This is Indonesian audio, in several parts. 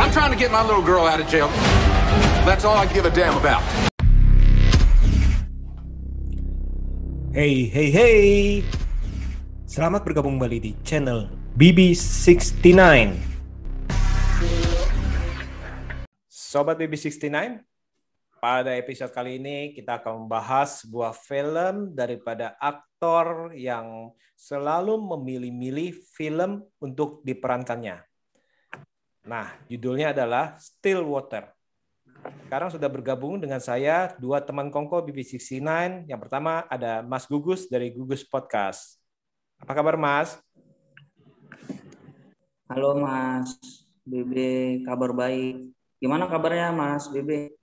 I'm trying to get my little girl out of jail. That's all I give a damn about. Hey, hey, hey. Selamat bergabung kembali di channel BB69. Sobat BB69, pada episode kali ini kita akan membahas sebuah film daripada aktor yang selalu memilih-milih film untuk diperankannya. Nah, judulnya adalah Stillwater. Sekarang sudah bergabung dengan saya dua teman kongko BB69. Yang pertama ada Mas Gugus dari Gugus Podcast. Apa kabar, Mas? Halo Mas Bebe, kabar baik. Gimana kabarnya Mas Bebe?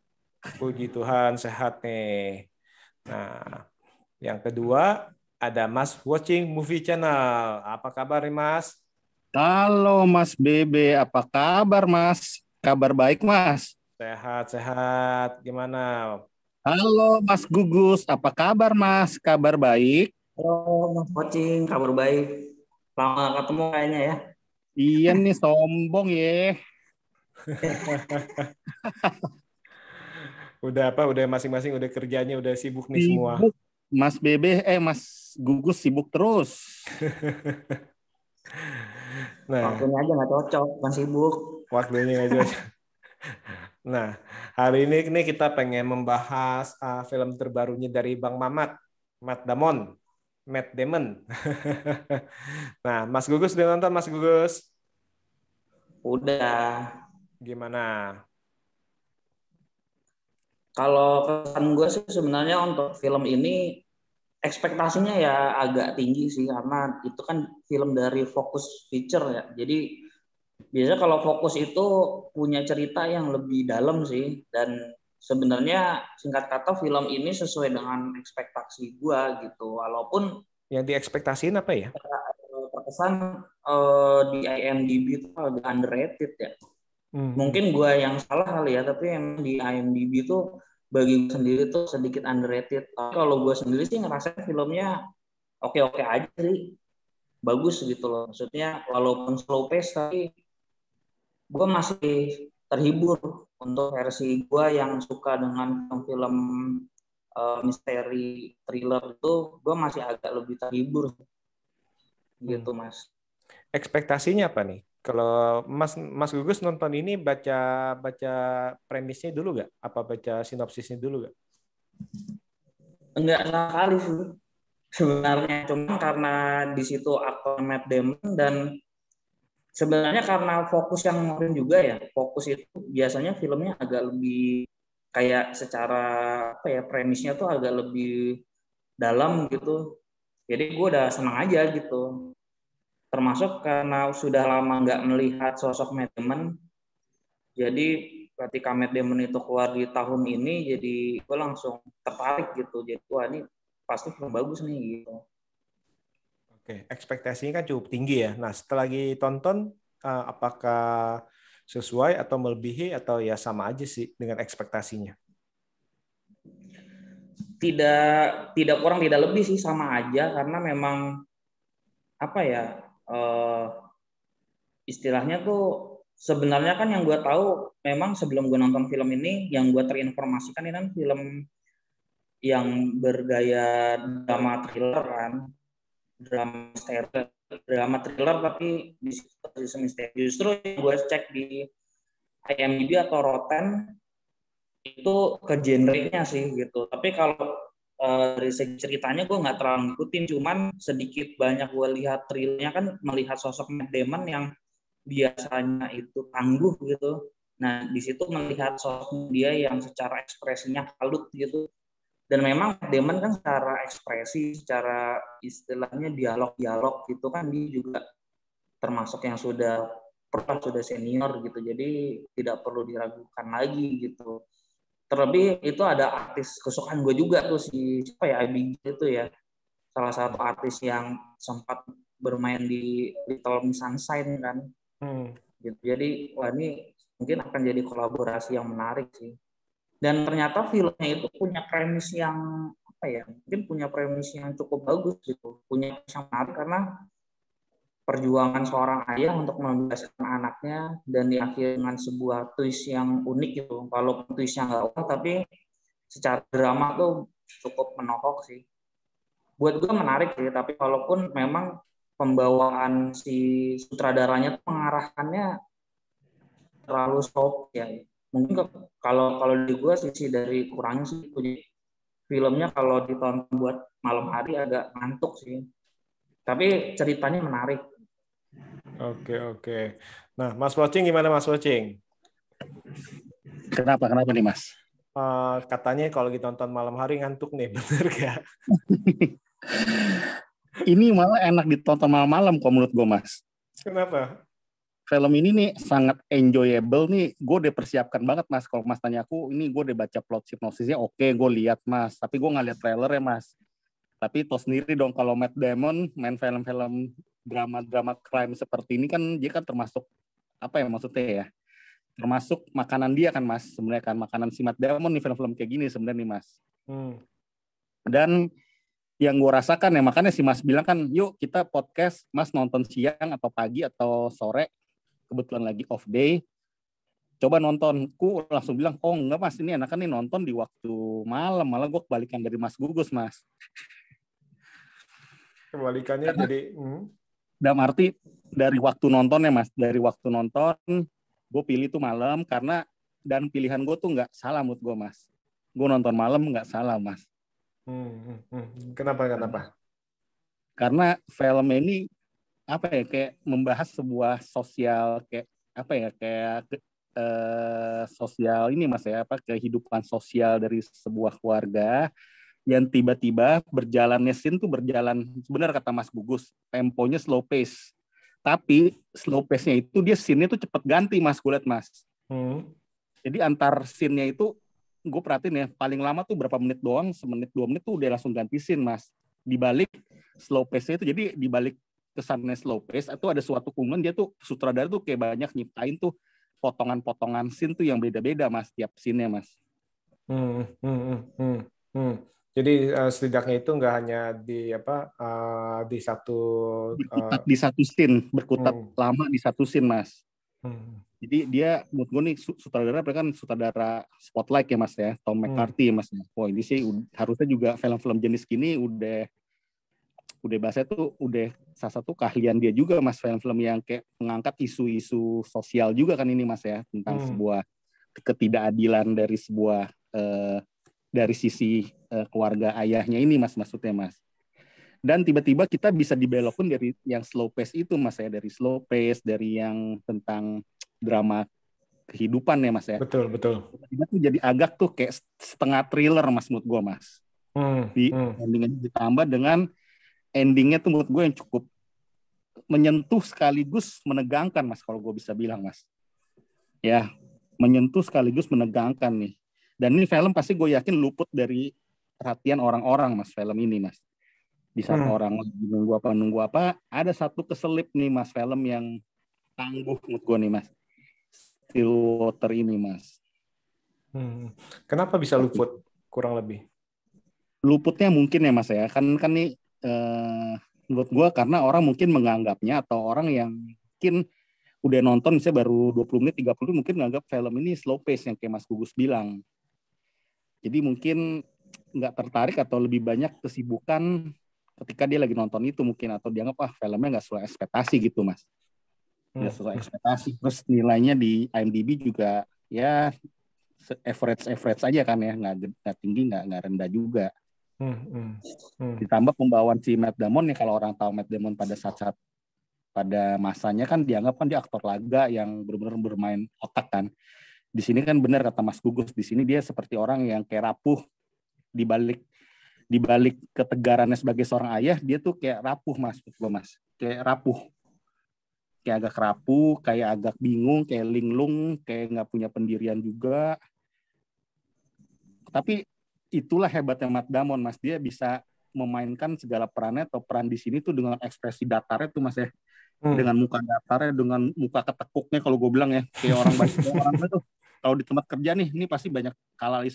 Puji Tuhan, sehat nih. Nah, yang kedua ada Mas Watching Movie Channel. Apa kabar nih, Mas? Halo Mas Bebe, apa kabar Mas? Kabar baik Mas. Sehat. Gimana? Halo Mas Gugus, apa kabar Mas? Kabar baik? Halo Mas Pocing, kabar baik. Lama ketemu kayaknya ya. Iya nih, sombong ya. Udah masing-masing udah kerjanya udah sibuk nih semua. Sibuk. Mas Bebe, Mas Gugus sibuk terus. Nah, Waktunya aja nggak cocok, bukan sibuk. waktunya aja. Nah, hari ini kita pengen membahas film terbarunya dari Bang Mamat Damon. Matt Damon. Nah, Mas Gugus udah nonton, Mas Gugus? Udah. Gimana? Kalau kesan gue sih sebenarnya untuk film ini ekspektasinya ya agak tinggi sih, karena itu kan film dari Focus Feature ya. Jadi biasanya kalau Focus itu punya cerita yang lebih dalam sih, dan sebenarnya singkat kata film ini sesuai dengan ekspektasi gue gitu. Walaupun yang diekspektasiin apa ya? terkesan di IMDb itu agak underrated ya. Mungkin gue yang salah kali ya, tapi emang di IMDb itu bagi gue sendiri tuh sedikit underrated. Tapi kalau gue sendiri sih ngerasa filmnya oke-oke aja sih, bagus gitu loh. Maksudnya walaupun slow pace tapi gue masih terhibur untuk versi gue yang suka dengan film misteri thriller itu, gue masih agak lebih terhibur gitu Mas. Ekspektasinya apa nih? Kalau Mas Gugus nonton ini baca premisnya dulu nggak? Apa baca sinopsisnya dulu nggak? Enggak sekali sih sebenarnya, cuma karena di situ aktor Matt Damon, dan sebenarnya karena fokus yang ngomongin juga ya. Fokus itu biasanya filmnya agak lebih kayak secara apa ya, premisnya tuh agak lebih dalam gitu. Jadi gue udah senang aja gitu. Termasuk karena sudah lama nggak melihat sosok Matt Damon, jadi ketika Matt Damon itu keluar di tahun ini, jadi gue langsung tertarik gitu. Jadi wah, ini pasti film bagus nih gitu. Oke, ekspektasinya kan cukup tinggi ya. Nah, setelah lagi tonton, apakah sesuai atau melebihi atau ya sama aja sih dengan ekspektasinya? Tidak kurang tidak lebih sih, sama aja, karena memang apa ya, istilahnya tuh sebenarnya kan yang gue tahu memang sebelum gue nonton film ini, yang gue terinformasikan ini kan film yang bergaya drama thriller kan, drama thriller tapi di situ misteri. Justru yang gue cek di IMDb atau Rotten itu ke genre-nya sih gitu. Tapi kalau dari segi ceritanya gue nggak terlalu ngikutin, cuman sedikit banyak gue lihat thrillernya kan, melihat sosok Matt Damon yang biasanya itu tangguh gitu. Nah di situ melihat sosok dia yang secara ekspresinya kalut gitu. Dan memang Matt Damon kan secara ekspresi, secara istilahnya dialog gitu kan, dia juga termasuk yang sudah senior gitu. Jadi tidak perlu diragukan lagi gitu. Terlebih itu ada artis kesukaan gue juga tuh, si siapa ya, Abigail itu ya, salah satu artis yang sempat bermain di Little Miss Sunshine kan. Gitu. Jadi wah, ini mungkin akan jadi kolaborasi yang menarik sih. Dan ternyata filmnya itu punya premis yang apa ya, mungkin punya premis yang cukup bagus gitu, punya premis yang menarik, karena perjuangan seorang ayah untuk membebaskan anaknya dan diakhiri dengan sebuah twist yang unik gitu. Walaupun twistnya nggak unik, tapi secara drama tuh cukup menohok sih. Buat gue menarik sih, tapi walaupun memang pembawaan si sutradaranya tuh mengarahkannya terlalu soft ya. Mungkin kalau di gue sisi dari kurangnya sih, jadi filmnya kalau ditonton buat malam hari agak ngantuk sih. Tapi ceritanya menarik. Oke. Nah, Mas Watching gimana Mas Watching? Kenapa nih Mas? Katanya kalau ditonton malam hari ngantuk nih, bener gak? Ini malah enak ditonton malam-malam kok menurut gue Mas. Kenapa? Film ini nih sangat enjoyable nih. Gue udah persiapkan banget Mas. Kalau Mas tanya aku, ini gue udah baca plot synopsisnya, oke gue lihat Mas. Tapi gue nggak lihat trailer ya Mas. Tapi tau sendiri dong kalau Matt Damon main film-film drama crime seperti ini kan dia kan termasuk apa ya maksudnya ya? Termasuk makanan dia kan Mas. Sebenarnya kan makanan si Matt Damon nih film-film kayak gini sebenarnya nih Mas. Dan yang gue rasakan ya makanya si Mas bilang kan yuk kita podcast Mas nonton siang atau pagi atau sore kebetulan lagi off day coba nonton. Ku langsung bilang oh enggak Mas ini enakan nih nonton di waktu malam, malah gue kebalikan dari Mas Gugus Mas. Kebalikannya karena, jadi dalam arti dari waktu nonton ya Mas, dari waktu nonton gue pilih tuh malam karena dan pilihan gue tuh nggak salah menurut gue Mas. Gue nonton malam nggak salah Mas. Kenapa? Karena film ini apa ya kayak membahas sebuah sosial kayak apa ya kayak sosial ini Mas ya apa kehidupan sosial dari sebuah keluarga yang tiba-tiba berjalannya scene tuh berjalan sebenarnya kata Mas Gugus temponya slow pace. Tapi slow pace-nya itu dia scene-nya tuh cepet ganti Mas gue liat Mas. Jadi antar scene-nya itu gue perhatiin ya paling lama tuh berapa menit doang, semenit 2 menit tuh udah langsung ganti scene Mas. Di balik slow pace-nya itu jadi di balik kesannya slow pace atau ada suatu kumpulan dia tuh sutradara tuh kayak banyak nyiptain tuh potongan-potongan scene tuh yang beda-beda Mas tiap scene-nya Mas. Jadi setidaknya itu nggak hanya di di satu berkutat di satu scene, berkutat lama di satu scene Mas. Jadi dia menurut gue nih sutradara kan sutradara Spotlight ya Mas ya, Tom McCarthy ya Mas. Wah ini sih harusnya juga film-film jenis gini udah bahasa tuh udah salah satu keahlian dia juga Mas, film-film yang kayak mengangkat isu-isu sosial juga kan ini Mas ya, tentang sebuah ketidakadilan dari sebuah dari sisi keluarga ayahnya ini Mas maksudnya Mas. Dan tiba-tiba kita bisa dibelokin dari yang slow pace itu Mas ya, dari slow pace, dari yang tentang drama kehidupan ya Mas ya. Betul. Tiba-tiba tuh jadi agak tuh kayak setengah thriller Mas menurut gue Mas. Di endingnya ditambah dengan endingnya tuh menurut gue yang cukup menyentuh sekaligus menegangkan Mas kalau gue bisa bilang Mas. Ya, menyentuh sekaligus menegangkan nih. Dan ini film pasti gue yakin luput dari perhatian orang-orang Mas film ini Mas. Di saat orang nunggu apa, ada satu keselip nih Mas film yang tangguh menurut gue nih Mas. Stillwater ini Mas. Kenapa bisa luput kurang lebih? Luputnya mungkin ya Mas ya, kan nih menurut gue karena orang mungkin menganggapnya atau orang yang mungkin udah nonton misalnya baru 20 menit, 30 menit mungkin menganggap film ini slow pace yang kayak Mas Gugus bilang. Jadi mungkin nggak tertarik atau lebih banyak kesibukan ketika dia lagi nonton itu mungkin atau dianggap filmnya nggak sesuai ekspektasi gitu Mas. Nggak sesuai ekspektasi. Terus nilainya di IMDb juga ya average aja kan ya, nggak tinggi nggak rendah juga. Ditambah pembawaan si Matt Damon nih, kalau orang tahu Matt Damon pada saat pada masanya kan dianggap kan dia aktor laga yang benar-benar bermain otak kan. Di sini kan benar kata Mas Gugus, di sini dia seperti orang yang kayak rapuh di balik ketegarannya sebagai seorang ayah, dia tuh kayak rapuh Mas, kayak rapuh. Kayak agak rapuh, kayak agak bingung, kayak linglung, kayak nggak punya pendirian juga. Tapi itulah hebatnya Matt Damon Mas, dia bisa memainkan segala perannya atau peran di sini tuh dengan ekspresi datarnya tuh Mas ya. Dengan muka datarnya, dengan muka ketekuknya kalau gue bilang ya, kayak orang tuh kalau di tempat kerja nih, ini pasti banyak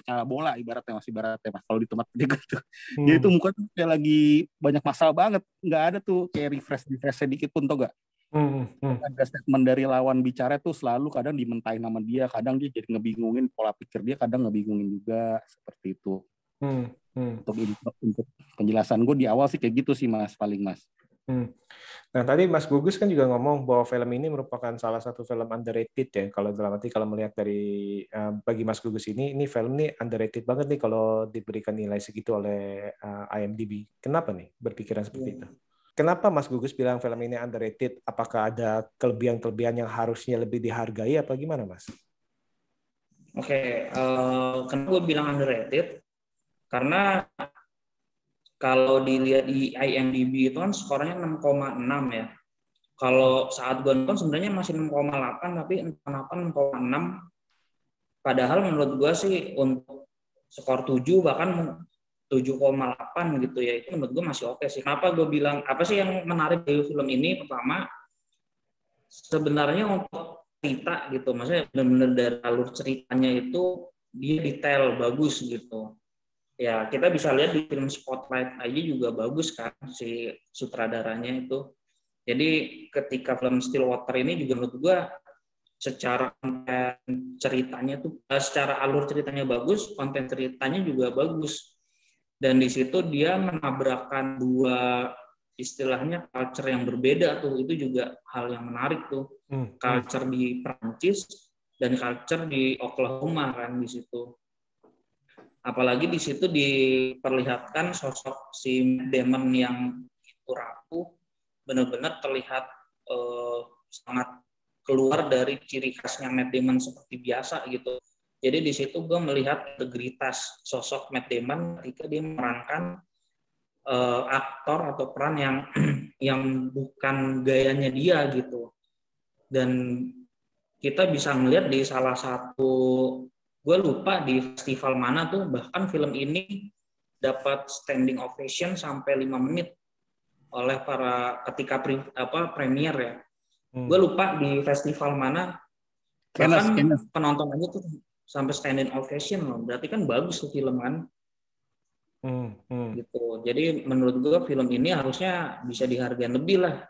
skala bola ibaratnya Mas Mas kalau di tempat kerja gitu. Jadi tuh muka tuh kayak lagi banyak masalah banget, nggak ada tuh kayak refresh sedikit pun tau gak? Ada statement dari lawan bicara tuh selalu kadang dimentahin nama dia, kadang dia jadi ngebingungin pola pikir dia, kadang ngebingungin juga seperti itu. Untuk penjelasan gue di awal sih kayak gitu sih Mas, paling Mas. Nah tadi Mas Gugus kan juga ngomong bahwa film ini merupakan salah satu film underrated ya. Kalau dalam arti kalau melihat dari bagi Mas Gugus ini film ini underrated banget nih kalau diberikan nilai segitu oleh IMDb. Kenapa nih berpikiran seperti itu? Kenapa Mas Gugus bilang film ini underrated? Apakah ada kelebihan-kelebihan yang harusnya lebih dihargai apa gimana Mas? Oke, kenapa gue bilang underrated? Karena kalau dilihat di IMDb itu kan skornya 6,6 ya. Kalau saat gue nonton sebenarnya masih 6,8 tapi entah kenapa 6,6. Padahal menurut gue sih untuk skor 7 bahkan 7,8 gitu ya, itu menurut gue masih oke sih. Kenapa gue bilang, apa sih yang menarik dari film ini? Pertama, sebenarnya untuk cerita gitu, maksudnya benar-benar dari alur ceritanya itu dia detail, bagus gitu. Ya kita bisa lihat di film Spotlight aja juga bagus kan si sutradaranya itu. Jadi ketika film Stillwater ini juga menurut gue secara konten ceritanya tuh, secara alur ceritanya bagus, konten ceritanya juga bagus. Dan di situ dia menabrakkan dua istilahnya culture yang berbeda tuh, itu juga hal yang menarik tuh. Culture di Prancis dan culture di Oklahoma kan di situ. Apalagi di situ diperlihatkan sosok si Matt Damon yang itu rapuh, benar-benar terlihat sangat keluar dari ciri khasnya Matt Damon seperti biasa gitu. Jadi di situ gue melihat integritas sosok Matt Damon ketika dia memerankan aktor atau peran yang bukan gayanya dia gitu. Dan kita bisa melihat di salah satu, gue lupa di festival mana tuh, bahkan film ini dapat standing ovation sampai 5 menit oleh para ketika premier ya. Gue lupa di festival mana, bahkan penonton aja tuh sampai standing ovation loh. Berarti kan bagus tuh film kan. Gitu. Jadi menurut gue film ini harusnya bisa dihargai lebih lah.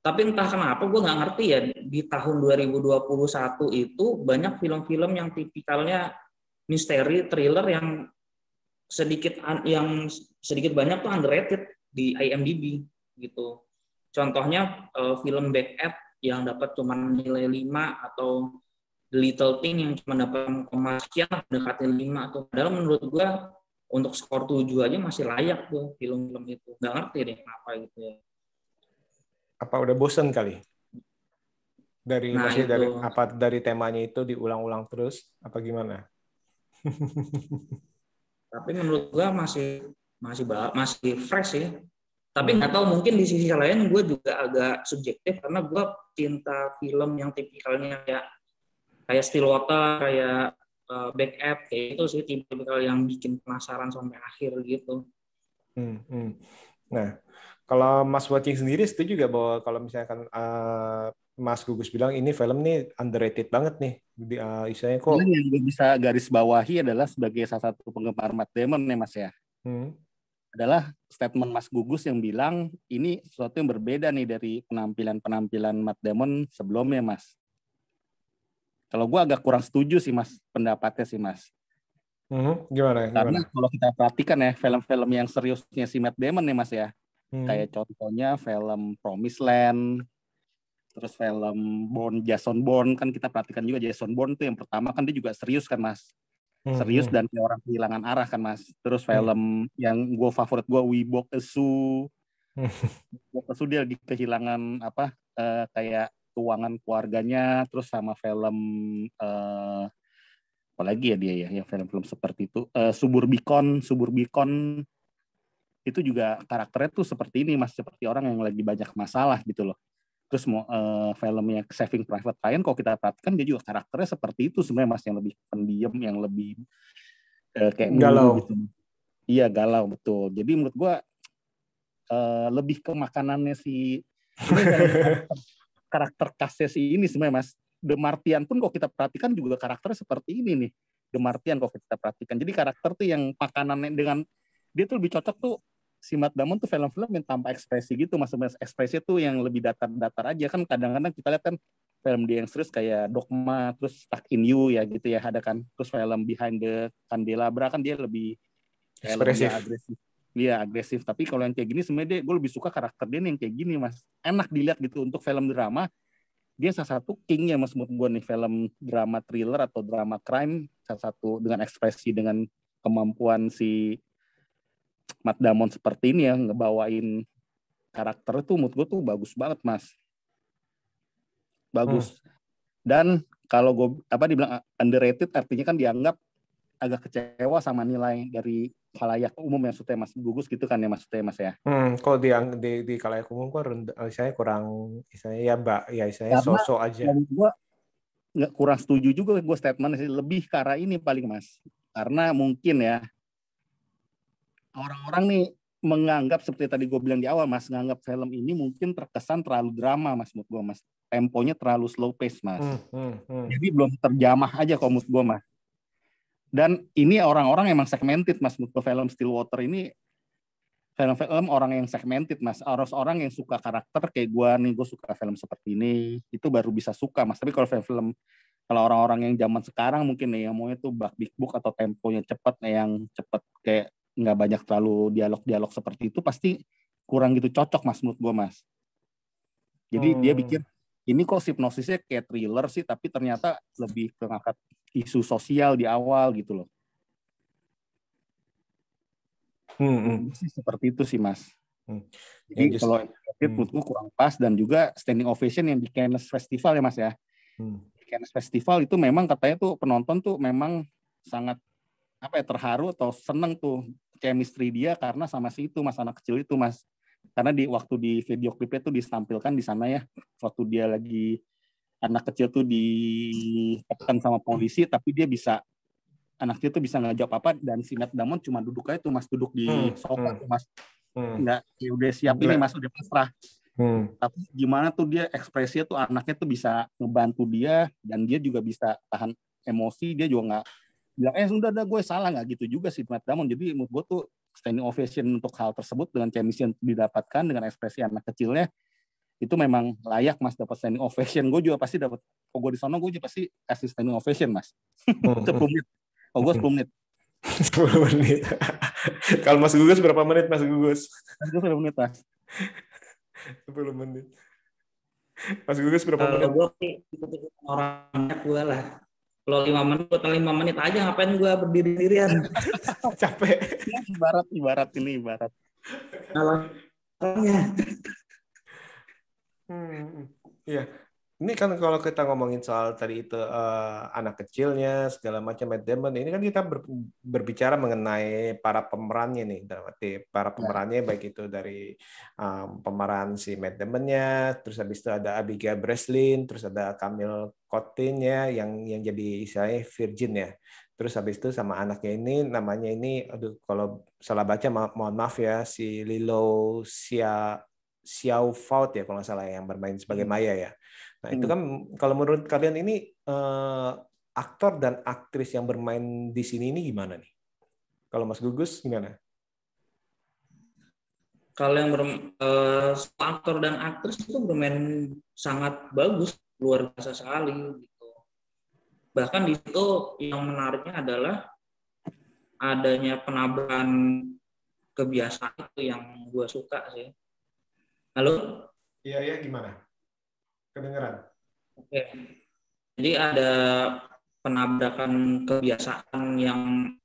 Tapi entah kenapa gue nggak ngerti ya, di tahun 2021 itu banyak film-film yang tipikalnya misteri, thriller yang sedikit banyak tuh underrated di IMDb gitu. Contohnya film Backup yang dapat cuma nilai 5 atau The Little Thing yang cuma dapat sekian mendekati 5 tuh. Padahal menurut gue untuk skor 7 aja masih layak tuh film-film itu. Nggak ngerti deh kenapa gitu ya. Apa udah bosen kali? Dari temanya itu diulang-ulang terus apa gimana? Tapi menurut gua masih fresh sih. Tapi nggak tahu, mungkin di sisi lain gue juga agak subjektif karena gue cinta film yang tipikalnya kayak Stillwater, kayak Backup, kayak itu sih tipikal yang bikin penasaran sampai akhir gitu. Nah, kalau Mas Watching sendiri setuju gak bahwa kalau misalkan Mas Gugus bilang ini film nih underrated banget nih, istilahnya kok? Yang gue bisa garis bawahi adalah sebagai salah satu penggemar Matt Damon nih Mas ya. Adalah statement Mas Gugus yang bilang ini sesuatu yang berbeda nih dari penampilan Matt Damon sebelumnya Mas. Kalau gue agak kurang setuju sih Mas pendapatnya sih Mas. Gimana? Karena kalau kita perhatikan ya film-film yang seriusnya si Matt Damon nih Mas ya. Kayak contohnya film Promised Land, terus film Jason Bourne, kan kita perhatikan juga Jason Bourne tuh yang pertama kan dia juga serius kan Mas. Serius dan kayak orang kehilangan arah kan Mas. Terus film yang favorit gue We Walk a Zoo. Dia lagi kehilangan kayak keuangan keluarganya, terus sama film apalagi ya dia ya yang film-film seperti itu, Suburbicon itu juga karakternya tuh seperti ini Mas, seperti orang yang lagi banyak masalah gitu loh. Terus filmnya Saving Private Ryan kalau kita perhatikan dia juga karakternya seperti itu sebenarnya Mas, yang lebih pendiam, yang lebih kayak galau gitu. Iya galau betul. Jadi menurut gua lebih ke makanannya si karakter cast si ini sebenarnya Mas. The Martian pun kalau kita perhatikan juga karakternya seperti ini nih. The Martian kalau kita perhatikan. Jadi karakter tuh yang makanannya dengan dia tuh lebih cocok tuh si Matt Damon tuh film-film yang tanpa ekspresi gitu, maksudnya ekspresi tuh yang lebih datar-datar aja kan. Kadang-kadang kita lihat kan film dia yang serius kayak Dogma, terus Stuck in You ya gitu ya, ada kan. Terus film Behind the Candelabra kan dia lebih kayak lebih Ekspresif. agresif. Iya, agresif. Tapi kalau yang kayak gini sebenarnya gue lebih suka karakter dia yang kayak gini, Mas. Enak dilihat gitu. Untuk film drama, dia salah satu king ya Mas, menurut gue nih, film drama thriller atau drama crime, salah satu dengan ekspresi, dengan kemampuan si Matt Damon seperti ini ya, ngebawain karakter itu menurut gue tuh bagus banget, Mas. Bagus. Dan kalau gue dibilang underrated, artinya kan dianggap agak kecewa sama nilai dari khalayak umum yang maksudnya Mas Gugus gitu kan ya maksudnya Mas ya. Kalau di khalayak umum kan saya kurang, misalnya ya Mbak, ya misalnya Karena sosok aja. menurut gue nggak, kurang setuju juga gue statement sih, lebih ke arah ini paling Mas. Karena mungkin ya orang-orang nih menganggap seperti tadi gue bilang di awal Mas, menganggap film ini mungkin terkesan terlalu drama Mas, menurut gue Mas. Temponya terlalu slow pace Mas. Jadi belum terjamah aja kalau menurut gue Mas. Dan ini orang-orang emang segmented Mas, menurut gue film Stillwater ini film-film orang yang segmented Mas. Orang yang suka karakter kayak gue nih, gue suka film seperti ini, itu baru bisa suka Mas. Tapi kalau film-film, kalau orang-orang yang zaman sekarang mungkin nih yang maunya tuh big book atau temponya cepat, yang cepat kayak nggak banyak terlalu dialog-dialog seperti itu, pasti kurang gitu cocok Mas menurut gue Mas. Jadi dia bikin ini kok hipnosisnya kayak thriller sih, tapi ternyata lebih mengangkat isu sosial di awal gitu loh. Seperti itu sih Mas. Jadi kalau menurut gue kurang pas, dan juga standing ovation yang di Cannes Festival ya Mas ya. Di Cannes Festival itu memang katanya tuh penonton tuh memang sangat terharu atau seneng tuh chemistry dia karena sama si itu Mas, anak kecil itu Mas. Karena waktu di video klipnya tuh ditampilkan di sana ya, waktu dia lagi anak kecil tuh ditekan sama polisi, tapi dia bisa, anak kecil tuh bisa nggak jawab apa, dan si Matt Damon cuma duduk aja tuh Mas, duduk di sofa tuh Mas, nggak, ya udah siap ini Mas, udah pasrah. Tapi gimana tuh dia ekspresinya tuh, anaknya tuh bisa ngebantu dia, dan dia juga bisa tahan emosi, dia juga nggak bilang sudah gue salah, nggak gitu juga sih Matt Damon. Jadi menurut gue tuh standing ovation untuk hal tersebut, dengan chemistry yang didapatkan dengan ekspresi anak kecilnya, itu memang layak Mas dapat standing ovation. Gue juga pasti dapat, kalau gue di sana gue juga pasti kasih standing ovation Mas. 10 menit. Oh, gue 10 menit. 10 menit. Kalau Mas Gugus berapa menit Mas Gugus? Gue 10 menit Mas. 10 menit. Mas Gugus berapa menit? Kalau gue orang banyak gue lah. Kalau 5 menit, 5 menit aja, ngapain gue berdiri-dirian? Capek. Ibarat. Kalau Iya. Ini kan kalau kita ngomongin soal tadi itu anak kecilnya segala macam, Matt Damon, ini kan kita berbicara mengenai para pemerannya nih, berarti para pemerannya baik itu dari pemeran si Matt Damon-nya, terus habis itu ada Abigail Breslin, terus ada Camille Cottin-nya yang jadi istilahnya virgin ya. Terus habis itu sama anaknya ini, namanya ini, aduh kalau salah baca mohon maaf ya, si Lilo Xiao Faut ya kalau nggak salah, yang bermain sebagai Maya ya. Nah itu kan kalau menurut kalian ini aktor dan aktris yang bermain di sini ini gimana nih? Kalau Mas Gugus gimana? Kalau yang aktor dan aktris itu bermain sangat bagus, luar biasa sekali gitu. Bahkan di situ yang menariknya adalah adanya penabrakan kebiasaan, itu yang gue suka sih. Halo? Iya, gimana? Kedengeran? Oke. Jadi ada penabrakan kebiasaan yang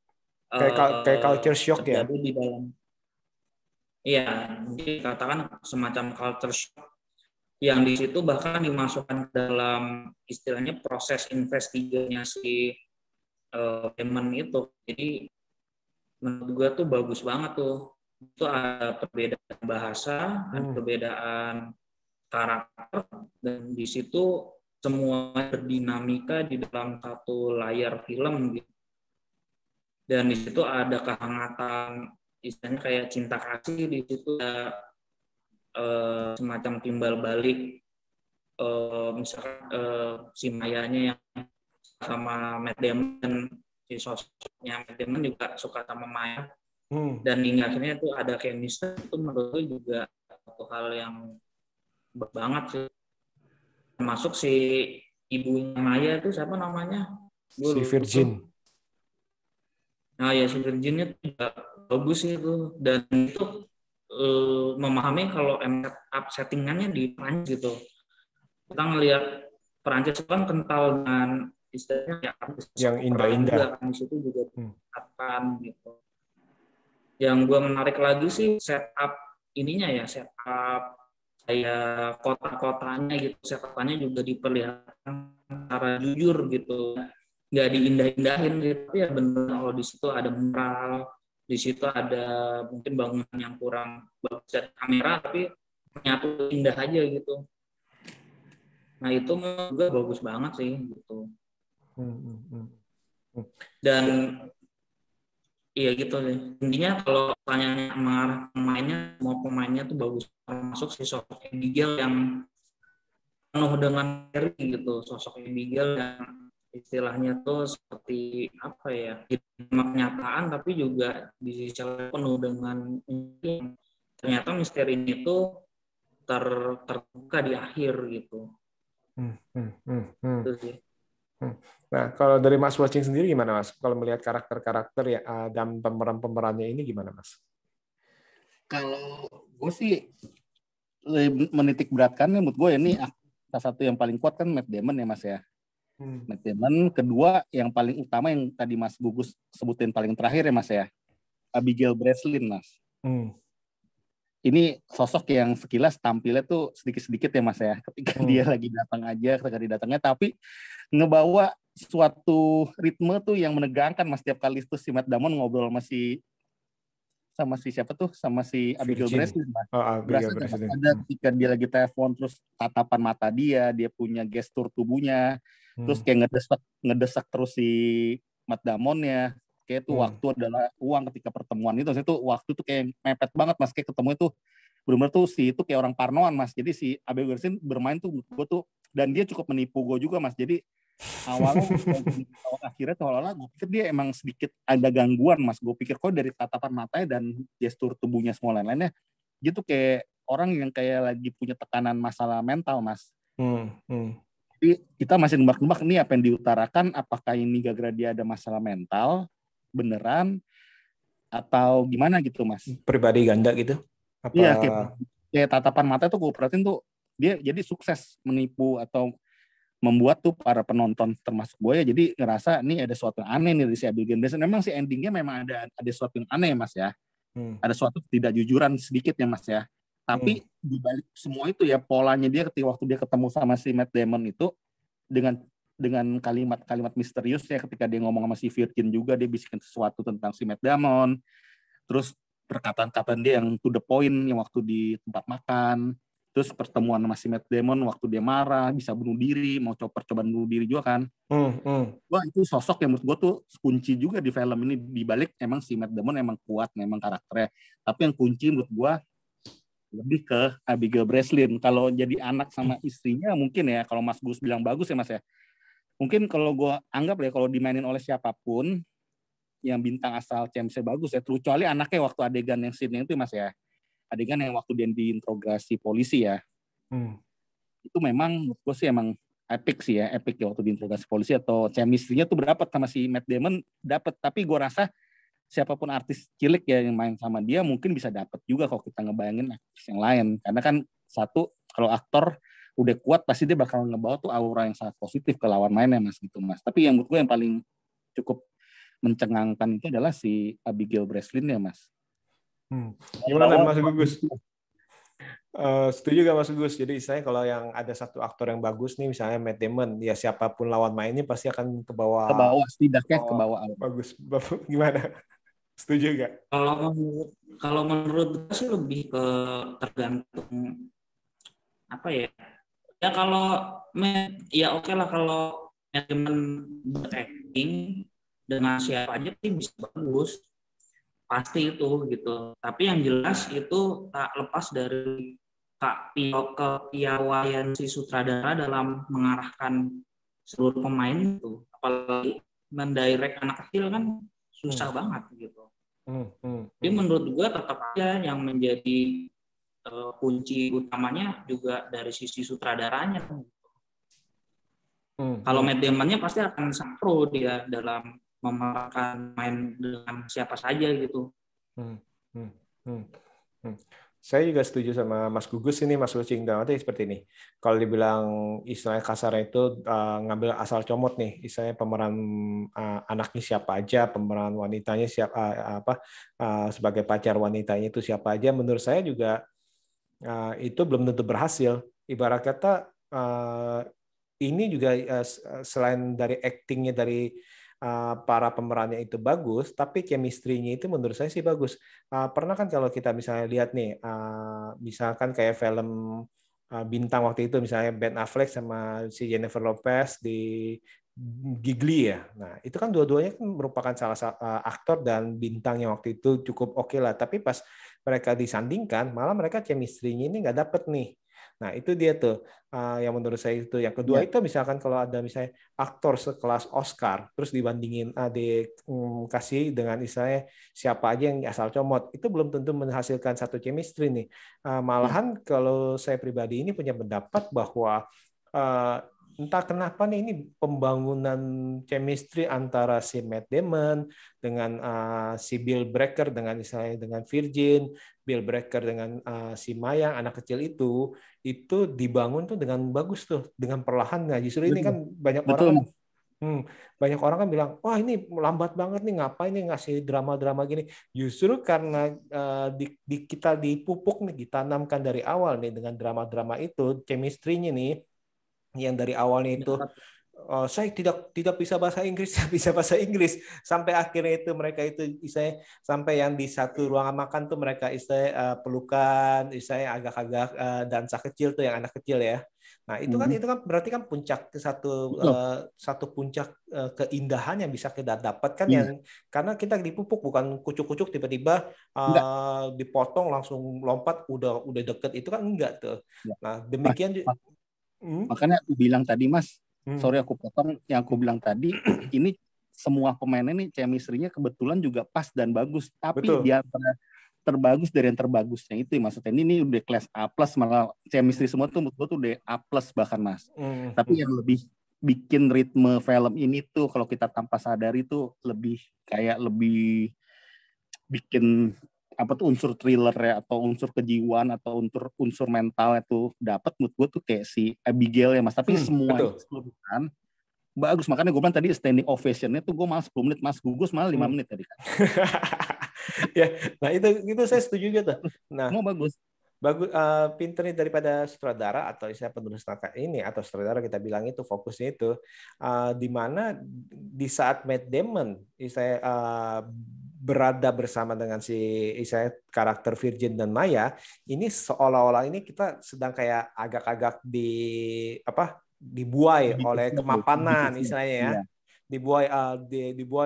kayak culture shock ya? Di dalam. Iya, jadi katakan semacam culture shock yang di situ bahkan dimasukkan dalam istilahnya proses investigasi Damon itu. Jadi menurut gue tuh bagus banget tuh. Itu ada perbedaan bahasa, ada perbedaan karakter, dan di situ semua berdinamika di dalam satu layar film gitu. Dan di situ ada kehangatan, istilahnya kayak cinta kasih, di situ ada semacam timbal balik, misalkan si Mayanya yang sama Matt Damon, si sosoknya Matt Damon juga suka sama Maya. Dan hingga akhirnya itu ada chemistry, itu menurut gue juga satu hal yang banget sih. Termasuk si ibunya Maya itu siapa namanya? Si Virgin. Nah ya, si Virginnya juga bagus itu, dan itu memahami kalau setup settingannya di Prancis gitu. Kita ngelihat Prancis kan kental dengan istilahnya ya, yang indah-indah kan, di situ juga akan gitu. Yang gue menarik lagi sih setup ininya ya, setup kayak kota-kotanya gitu, setupnya juga diperlihatkan secara jujur gitu, nggak diindah-indahin gitu. Tapi ya benar, kalau di situ ada mural, di situ ada mungkin bangunan yang kurang bagus dari kamera, tapi menyatu indah aja gitu. Nah itu juga bagus banget sih gitu. Dan iya gitu sih. Intinya kalau tanya mengarah pemainnya, semua pemainnya tuh bagus. Termasuk si sosok Abigail yang penuh dengan seri gitu. Sosok Abigail yang istilahnya tuh seperti apa ya, kenyataan tapi juga di sisi lain penuh dengan ternyata misteri itu terbuka di akhir gitu. Itu sih. Nah, kalau dari Mas Watching sendiri gimana, Mas? Kalau melihat karakter-karakter ya dan pemeran-pemerannya ini gimana, Mas? Kalau gue sih menitik beratkan menurut gue ini salah satu yang paling kuat kan Matt Damon ya, Mas ya. Matt Damon. Kedua yang paling utama yang tadi Mas Gugus sebutin paling terakhir ya, Mas ya, Abigail Breslin, Mas. Ini sosok yang sekilas tampilnya tuh sedikit-sedikit ya, Mas ya. Ketika dia lagi datang aja, ketika dia datangnya, tapi ngebawa suatu ritme tuh yang menegangkan, Mas. Setiap kali itu si Matt Damon ngobrol sama si siapa tuh, sama si Abigail Breslin, Mas. Berasa ada ketika dia lagi telepon, terus tatapan mata dia punya gestur tubuhnya, terus kayak ngedesak terus si Matt Damon-nya. Kayak tuh waktu adalah uang ketika pertemuan itu. Itu waktu tuh kayak mepet banget, Mas. Kayak ketemu itu benar-benar tuh si itu kayak orang parnoan, Mas. Jadi si Abigail Breslin bermain tuh gue tuh, dan dia cukup menipu gue juga, Mas. Jadi awalnya akhirnya seolah-olah gue pikir dia emang sedikit ada gangguan, Mas. Gue pikir kok dari tatapan matanya dan gestur tubuhnya semua lain-lainnya dia tuh kayak orang yang kayak lagi punya tekanan masalah mental, Mas. Jadi kita masih nebak-nebak nih apa yang diutarakan, apakah ini gara-gara dia ada masalah mental beneran atau gimana gitu, Mas. Pribadi ganda gitu? Iya, kayak tatapan mata tuh gue perhatiin tuh dia jadi sukses menipu atau membuat tuh para penonton termasuk gue ya jadi ngerasa nih ada sesuatu yang aneh nih dari si Abigail Breslin. Memang si endingnya memang ada sesuatu yang aneh, Mas ya. Ada suatu ketidakjujuran sedikit ya, Mas ya. Tapi di balik semua itu ya polanya dia ketika waktu dia ketemu sama si Matt Damon itu dengan kalimat-kalimat misterius ya, ketika dia ngomong sama si Virgin juga dia bisikin sesuatu tentang si Matt Damon. Terus perkataan-kataan dia yang to the point yang waktu di tempat makan. Terus pertemuan sama si Matt Damon waktu dia marah, bisa bunuh diri, mau coba bunuh diri juga kan. Wah itu sosok yang menurut gue tuh kunci juga di film ini. Dibalik emang si Matt Damon emang kuat, memang karakternya. Tapi yang kunci menurut gue lebih ke Abigail Breslin. Kalau jadi anak sama istrinya mungkin ya, kalau Mas Gus bilang bagus ya, Mas ya. Mungkin kalau gue anggap ya, kalau dimainin oleh siapapun, yang bintang asal CMC bagus ya. Kecuali anaknya waktu adegan yang scene itu, Mas ya. Adegan yang waktu dia diinterogasi polisi ya, itu memang gue sih emang epic sih ya, epic ya waktu diinterogasi polisi, atau chemistry-nya tuh berdapat sama si Matt Damon, dapat. Tapi gue rasa siapapun artis cilik ya yang main sama dia mungkin bisa dapat juga kalau kita ngebayangin artis yang lain, karena kan satu kalau aktor udah kuat pasti dia bakal ngebawa tuh aura yang sangat positif ke lawan mainnya, Mas gitu, Mas. Tapi yang menurut gue yang paling cukup mencengangkan itu adalah si Abigail Breslin ya, Mas. Gimana Mas Gugus? Setuju gak Mas Gugus? Jadi saya kalau yang ada satu aktor yang bagus nih, misalnya Matt Damon, ya siapapun lawan mainnya pasti akan ke bawah setidaknya ke bawah. Bagus. Gimana? Setuju gak? Kalau menurut gue sih lebih ke tergantung apa ya? Ya kalau ya oke lah kalau Matt Damon berakting dengan siapa aja sih bisa bagus. Pasti itu gitu. Tapi yang jelas itu tak lepas dari kepiawaian si sutradara dalam mengarahkan seluruh pemain itu. Apalagi mendirect anak kecil kan susah banget gitu. Jadi menurut gue tetap aja yang menjadi kunci utamanya juga dari sisi sutradaranya. Kalau Matt Damon-nya pasti akan sangat pro dia dalam memerankan main dengan siapa saja gitu. Saya juga setuju sama Mas Gugus ini, Mas Lucing Dawati seperti ini. Kalau dibilang istilahnya kasar itu ngambil asal comot nih, istilahnya pemeran anaknya siapa aja, pemeran wanitanya siapa sebagai pacar wanitanya itu siapa aja. Menurut saya juga itu belum tentu berhasil. Ibarat kata ini juga selain dari actingnya dari para pemerannya itu bagus, tapi chemistry-nya itu menurut saya sih bagus. Pernah kan kalau kita misalnya lihat nih, misalkan kayak film bintang waktu itu, misalnya Ben Affleck sama si Jennifer Lopez di Gigli ya. Nah, itu kan dua-duanya kan merupakan salah satu aktor dan bintang yang waktu itu cukup oke lah. Tapi pas mereka disandingkan, malah mereka chemistry-nya ini nggak dapet nih. Nah, itu dia tuh yang menurut saya itu. Yang kedua itu misalkan kalau ada misalnya aktor sekelas Oscar, terus dibandingin dikasih dengan misalnya siapa aja yang asal comot, itu belum tentu menghasilkan satu chemistry nih. Malahan kalau saya pribadi ini punya pendapat bahwa entah kenapa nih ini pembangunan chemistry antara si Matt Damon dengan si Bill Breaker dengan misalnya dengan Virgin, Bill Breaker dengan si Mayang anak kecil itu dibangun tuh dengan bagus tuh, dengan perlahan. Nah, justru ini kan banyak orang kan bilang, wah ini lambat banget nih, ngapain nih ngasih drama-drama gini. Justru karena kita dipupuk nih, ditanamkan dari awal nih dengan drama-drama itu, chemistry-nya nih yang dari awalnya itu saya tidak bisa bahasa Inggris, bisa bahasa Inggris, sampai akhirnya itu mereka itu istilahnya sampai yang di satu ruangan makan tuh mereka istilahnya pelukan, istilahnya agak-agak dansa kecil tuh yang anak kecil ya. Nah itu kan berarti kan puncak satu puncak keindahan yang bisa kita dapatkan yang karena kita dipupuk, bukan kucuk-kucuk tiba-tiba dipotong langsung lompat udah deket, itu kan enggak tuh. Nah demikian. Makanya aku bilang tadi Mas, sorry aku potong, yang aku bilang tadi ini semua pemainnya nih chemistry-nya kebetulan juga pas dan bagus, tapi dia terbagus dari yang terbagusnya itu maksudnya ini udah kelas A+, malah chemistry semua tuh menurut gue tuh udah A+ bahkan Mas. Tapi yang lebih bikin ritme film ini tuh kalau kita tanpa sadari tuh lebih bikin apa tuh unsur thriller ya atau unsur kejiwaan atau unsur mental itu dapat menurut gue tuh kayak si Abigail ya Mas, tapi semua keseluruhan bagus. Makanya gue bilang tadi standing ovation-nya tuh gue malah 10 menit, Mas Gugus malah 5 menit tadi kan. Ya, nah itu saya setuju juga tuh. Nah, semua bagus pinternya daripada sutradara atau istilah penulis naskah ini atau sutradara kita bilang itu fokusnya itu di mana di saat Matt Damon berada bersama dengan si karakter Virgin dan Maya, ini seolah-olah ini kita sedang kayak agak-agak dibuai oleh kemapanan istilahnya ya. Dibuai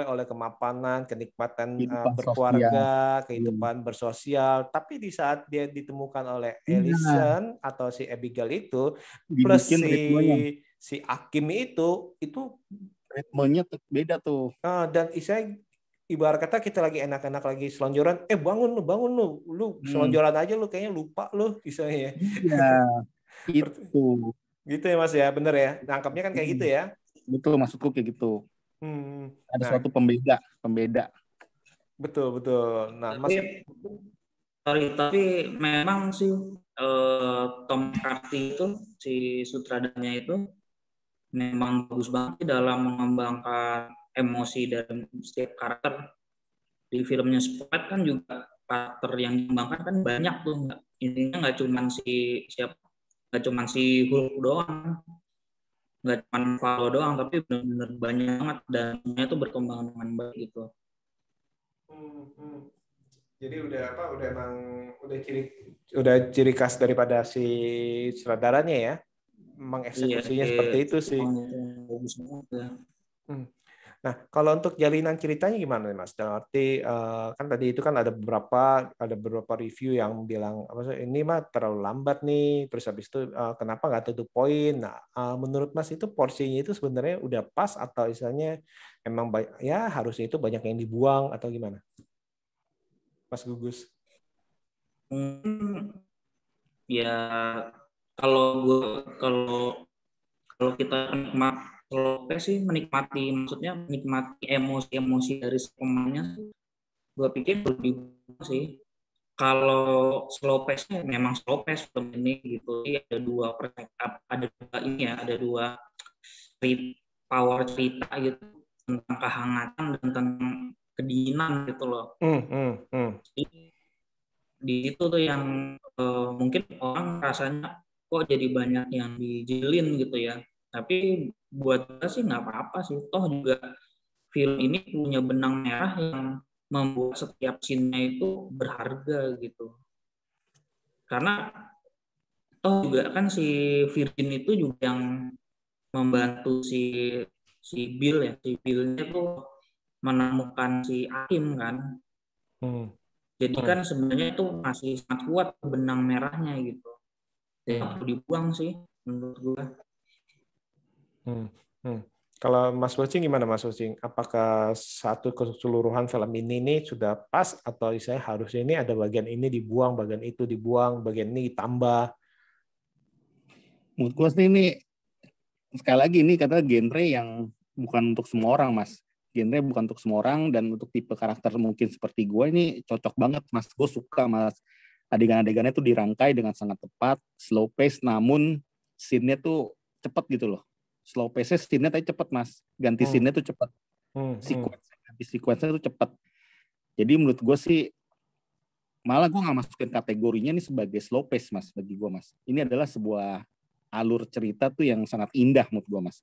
oleh kemapanan, kenikmatan berkeluarga, kehidupan bersosial. Tapi di saat dia ditemukan oleh Ellison atau si Abigail itu plus si Akim itu ritmenya beda tuh. Dan ibarat kata kita lagi enak-enak lagi selonjoran, bangun lu selonjoran aja lu kayaknya lupa lu misalnya ya. Iya. Itu. Gitu ya Mas ya, bener ya. Nangkapnya kan kayak gitu ya. Betul, maksudku kayak gitu. Ada suatu pembeda. Betul. Nah, tapi memang sih Tom McCarthy itu si sutradaranya itu memang bagus banget dalam mengembangkan emosi dan setiap karakter. Di filmnya Spotlight kan juga karakter yang dikembangkan kan banyak tuh, intinya nggak cuma si Hulk doang, nggak cuma Valo doang, tapi benar-benar banyak banget dan semuanya tuh berkembang dengan baik gitu. Jadi udah ciri khas daripada si sutradaranya ya, mengeksekusinya seperti itu sih. Nah, kalau untuk jalinan ceritanya gimana Mas? Dalam arti kan tadi itu kan ada beberapa review yang bilang ini mah terlalu lambat nih, terus habis itu kenapa nggak tutup poin? Nah, menurut Mas itu porsinya itu sebenarnya udah pas atau misalnya emang ya harusnya itu banyak yang dibuang atau gimana? Mas Gugus? Ya kalau kita maksudnya menikmati emosi-emosi dari pemainnya, gue pikir lebih sih. Kalau slow pace-nya memang slow pace film ini gitu. Jadi ada dua power cerita gitu tentang kehangatan dan tentang kedinginan gitu loh. Di situ tuh yang mungkin orang rasanya kok jadi banyak yang dijilin gitu ya. Tapi buat kita sih nggak apa-apa sih. Toh juga film ini punya benang merah yang membuat setiap scene-nya itu berharga gitu. Karena toh juga kan si Virgin itu juga yang membantu si Bill ya. Si Bill-nya tuh menemukan si Akim kan. Jadi kan sebenarnya itu masih sangat kuat benang merahnya gitu. Jadi perlu dibuang sih menurut gue. Kalau Mas Wocing gimana Mas Wocing? Apakah satu keseluruhan film ini sudah pas atau saya harusnya ini ada bagian ini dibuang, bagian itu dibuang, bagian ini ditambah? Menurut gue sih ini sekali lagi ini kata genre yang bukan untuk semua orang, Mas. Genre bukan untuk semua orang dan untuk tipe karakter mungkin seperti gue ini cocok banget, Mas. Gue suka, Mas. Adegan-adegannya tuh dirangkai dengan sangat tepat, slow pace, namun scene-nya tuh cepet gitu loh. Slow pace-nya scene-nya tadi cepet, Mas. Ganti scene-nya tuh cepet. Sequence-nya tuh cepet. Jadi menurut gue sih malah gue nggak masukin kategorinya ini sebagai slow pace, Mas, bagi gue, Mas. Ini adalah sebuah alur cerita tuh yang sangat indah menurut gue, Mas.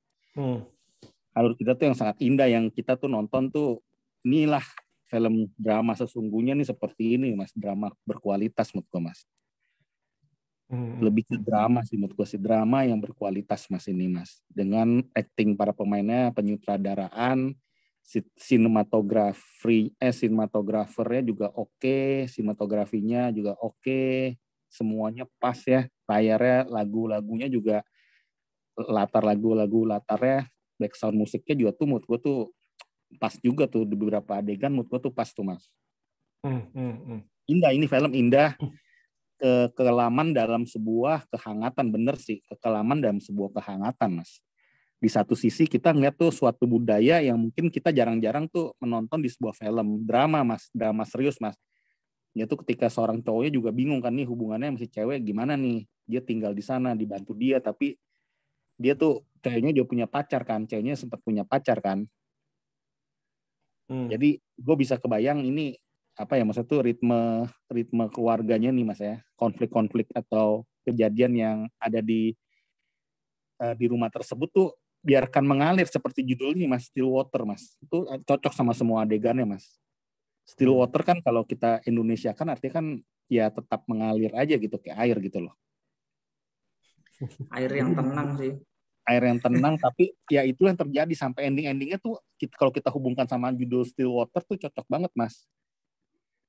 Alur cerita tuh yang sangat indah, yang kita tuh nonton tuh, inilah film drama sesungguhnya nih seperti ini, Mas. Drama berkualitas menurut gue, Mas. Lebih ke drama sih menurut gue sih. Drama yang berkualitas, Mas, ini, Mas. Dengan acting para pemainnya, penyutradaraan, sinematografernya juga oke, sinematografinya juga oke, semuanya pas ya. Layarnya, lagu-lagunya juga, latarnya, background musiknya juga tuh menurut gue tuh pas juga tuh di beberapa adegan menurut gue tuh pas tuh, Mas. Indah, ini film indah. Kekelaman dalam sebuah kehangatan, bener sih, kekelaman dalam sebuah kehangatan, Mas. Di satu sisi kita ngeliat tuh suatu budaya yang mungkin kita jarang-jarang tuh menonton di sebuah film drama, Mas, drama serius, Mas. Ya tuh ketika seorang cowoknya juga bingung kan nih hubungannya masih cewek gimana nih, dia tinggal di sana dibantu dia, tapi dia tuh ceweknya juga punya pacar kan, ceweknya sempat punya pacar kan. Jadi gue bisa kebayang ini apa ya, maksudnya tuh ritme keluarganya nih, Mas ya, konflik-konflik atau kejadian yang ada di rumah tersebut tuh biarkan mengalir seperti judulnya, Mas, Still Water, Mas. Itu cocok sama semua adegannya, Mas. Still water kan kalau kita Indonesia kan artinya kan ya tetap mengalir aja gitu, kayak air gitu loh. Air yang tenang sih. Air yang tenang, tapi ya itu yang terjadi sampai ending-endingnya tuh kalau kita hubungkan sama judul Still Water tuh cocok banget, Mas.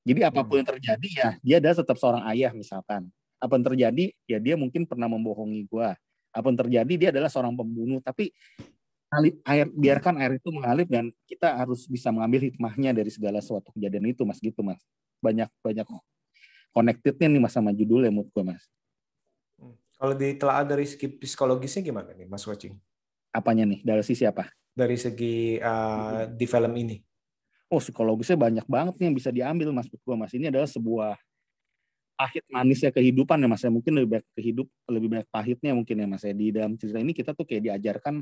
Jadi apapun yang terjadi ya dia adalah tetap seorang ayah misalkan. Apa yang terjadi ya dia mungkin pernah membohongi gue. Apa yang terjadi dia adalah seorang pembunuh, tapi biarkan air itu mengalir dan kita harus bisa mengambil hikmahnya dari segala suatu kejadian itu, Mas, gitu, Mas. Banyak connected-nya nih, Mas, sama judulnya menurut gue, Mas. Kalau ditelaah dari segi psikologisnya gimana nih, Mas Wocing? Apanya nih? Dari sisi apa? Dari segi di film ini. Oh, psikologisnya banyak banget nih yang bisa diambil, Mas, menurut gue, Mas. Ini adalah sebuah pahit manisnya kehidupan ya, Mas. Mungkin lebih banyak pahitnya mungkin ya, Mas. Di dalam cerita ini kita tuh kayak diajarkan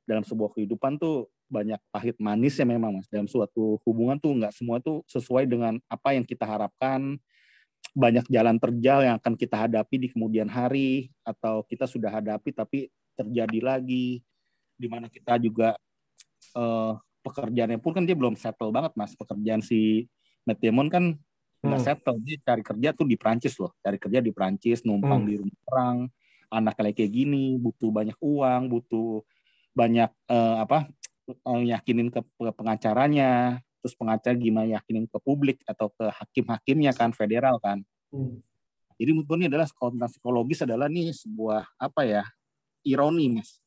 dalam sebuah kehidupan tuh banyak pahit manis ya memang, Mas. Dalam suatu hubungan tuh nggak semua tuh sesuai dengan apa yang kita harapkan. Banyak jalan terjal yang akan kita hadapi di kemudian hari atau kita sudah hadapi tapi terjadi lagi, di mana kita juga pekerjaannya pun kan dia belum settle banget, Mas. Pekerjaan si Matt Damon kan nggak settle. Dia cari kerja tuh di Prancis loh. Cari kerja di Prancis, numpang di rumah orang. Anak kayak gini, butuh banyak uang, butuh banyak yakinin ke pengacaranya. Terus pengacara gimana yakinin ke publik atau ke hakim-hakimnya kan, federal kan. Jadi menurut gue ini adalah konten psikologis adalah nih sebuah ironi, Mas.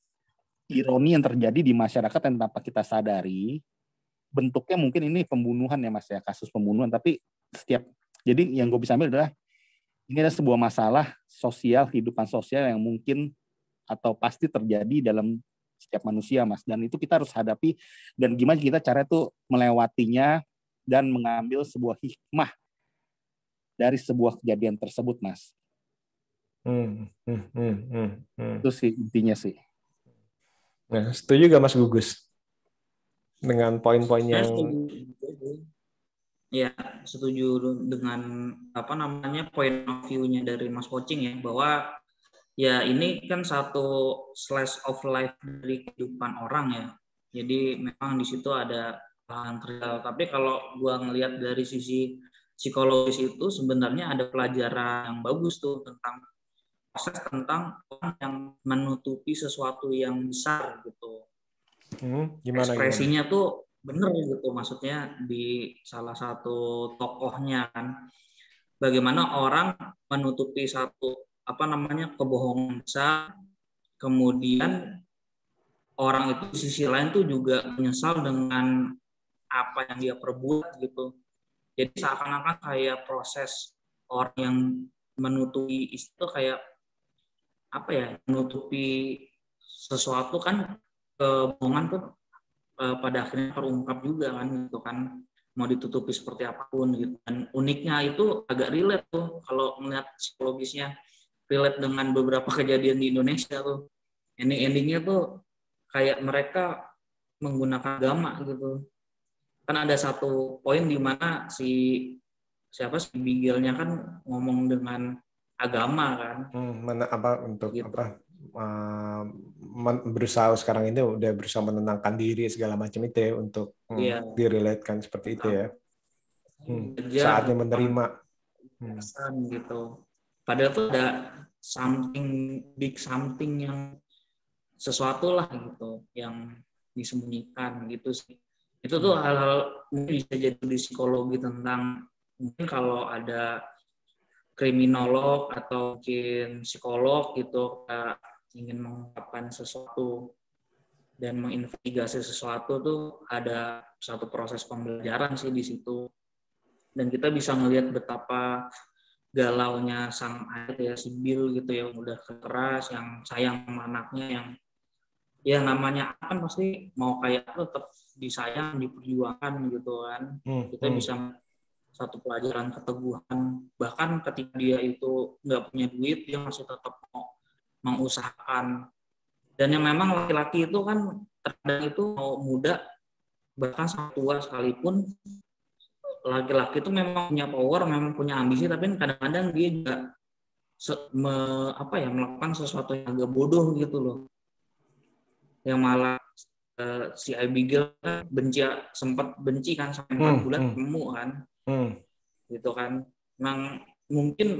Ironi yang terjadi di masyarakat yang tanpa kita sadari. Bentuknya mungkin ini pembunuhan ya, Mas ya, kasus pembunuhan, tapi setiap Jadi yang gue bisa ambil adalah ini adalah sebuah masalah sosial, kehidupan sosial yang mungkin atau pasti terjadi dalam setiap manusia, Mas. Dan itu kita harus hadapi, dan gimana kita cara itu melewatinya dan mengambil sebuah hikmah dari sebuah kejadian tersebut, Mas. Itu sih intinya sih. Nah, setuju gak Mas Gugus dengan poin-poin Saya yang ya setuju dengan point of view-nya dari Mas Pocing ya, bahwa ya ini kan satu slice of life dari kehidupan orang ya. Jadi memang di situ ada hal real. Tapi kalau gua ngelihat dari sisi psikologis itu sebenarnya ada pelajaran yang bagus tuh tentang proses tentang orang yang menutupi sesuatu yang besar gitu. Ekspresinya tuh bener gitu, maksudnya di salah satu tokohnya kan, bagaimana orang menutupi satu kebohongan besar, kemudian orang itu di sisi lain tuh juga menyesal dengan apa yang dia perbuat gitu. Jadi seakan-akan kayak proses orang yang menutupi itu kayak menutupi sesuatu kan, kebohongan tuh pada akhirnya terungkap juga kan gitu kan, mau ditutupi seperti apapun gitu. Dan uniknya itu agak relate tuh kalau melihat psikologisnya, relate dengan beberapa kejadian di Indonesia tuh. Endingnya tuh kayak mereka menggunakan agama gitu. Kan ada satu poin di mana si Bigelnya kan ngomong dengan agama kan. gitu. Berusaha sekarang ini udah berusaha menenangkan diri segala macam itu ya, untuk direlatekan seperti itu ya. Saatnya menerima gitu. Padahal tuh ada something yang sesuatu lah gitu yang disembunyikan gitu sih. Itu tuh hal-hal mungkin bisa jadi di psikologi tentang, mungkin kalau ada kriminolog atau mungkin psikolog gitu ingin mengungkapkan sesuatu dan menginvestigasi sesuatu tuh ada satu proses pembelajaran sih di situ. Dan kita bisa ngelihat betapa galaunya sang ayah ya, si Bill gitu ya, udah keras, yang sayang sama anaknya, yang ya namanya kan pasti mau kayak tetap disayang, diperjuangkan gitu kan. Kita bisa satu pelajaran keteguhan, bahkan ketika dia itu nggak punya duit dia masih tetap mau mengusahakan. Dan yang memang laki-laki itu kan terkadang itu mau muda bahkan sangat tua sekalipun, laki-laki itu memang punya power, memang punya ambisi, tapi kadang-kadang dia juga melakukan sesuatu yang agak bodoh gitu loh, yang malah si Abigail kan sempat benci kan sampai 4 bulan ketemu kan, gitu kan. Memang mungkin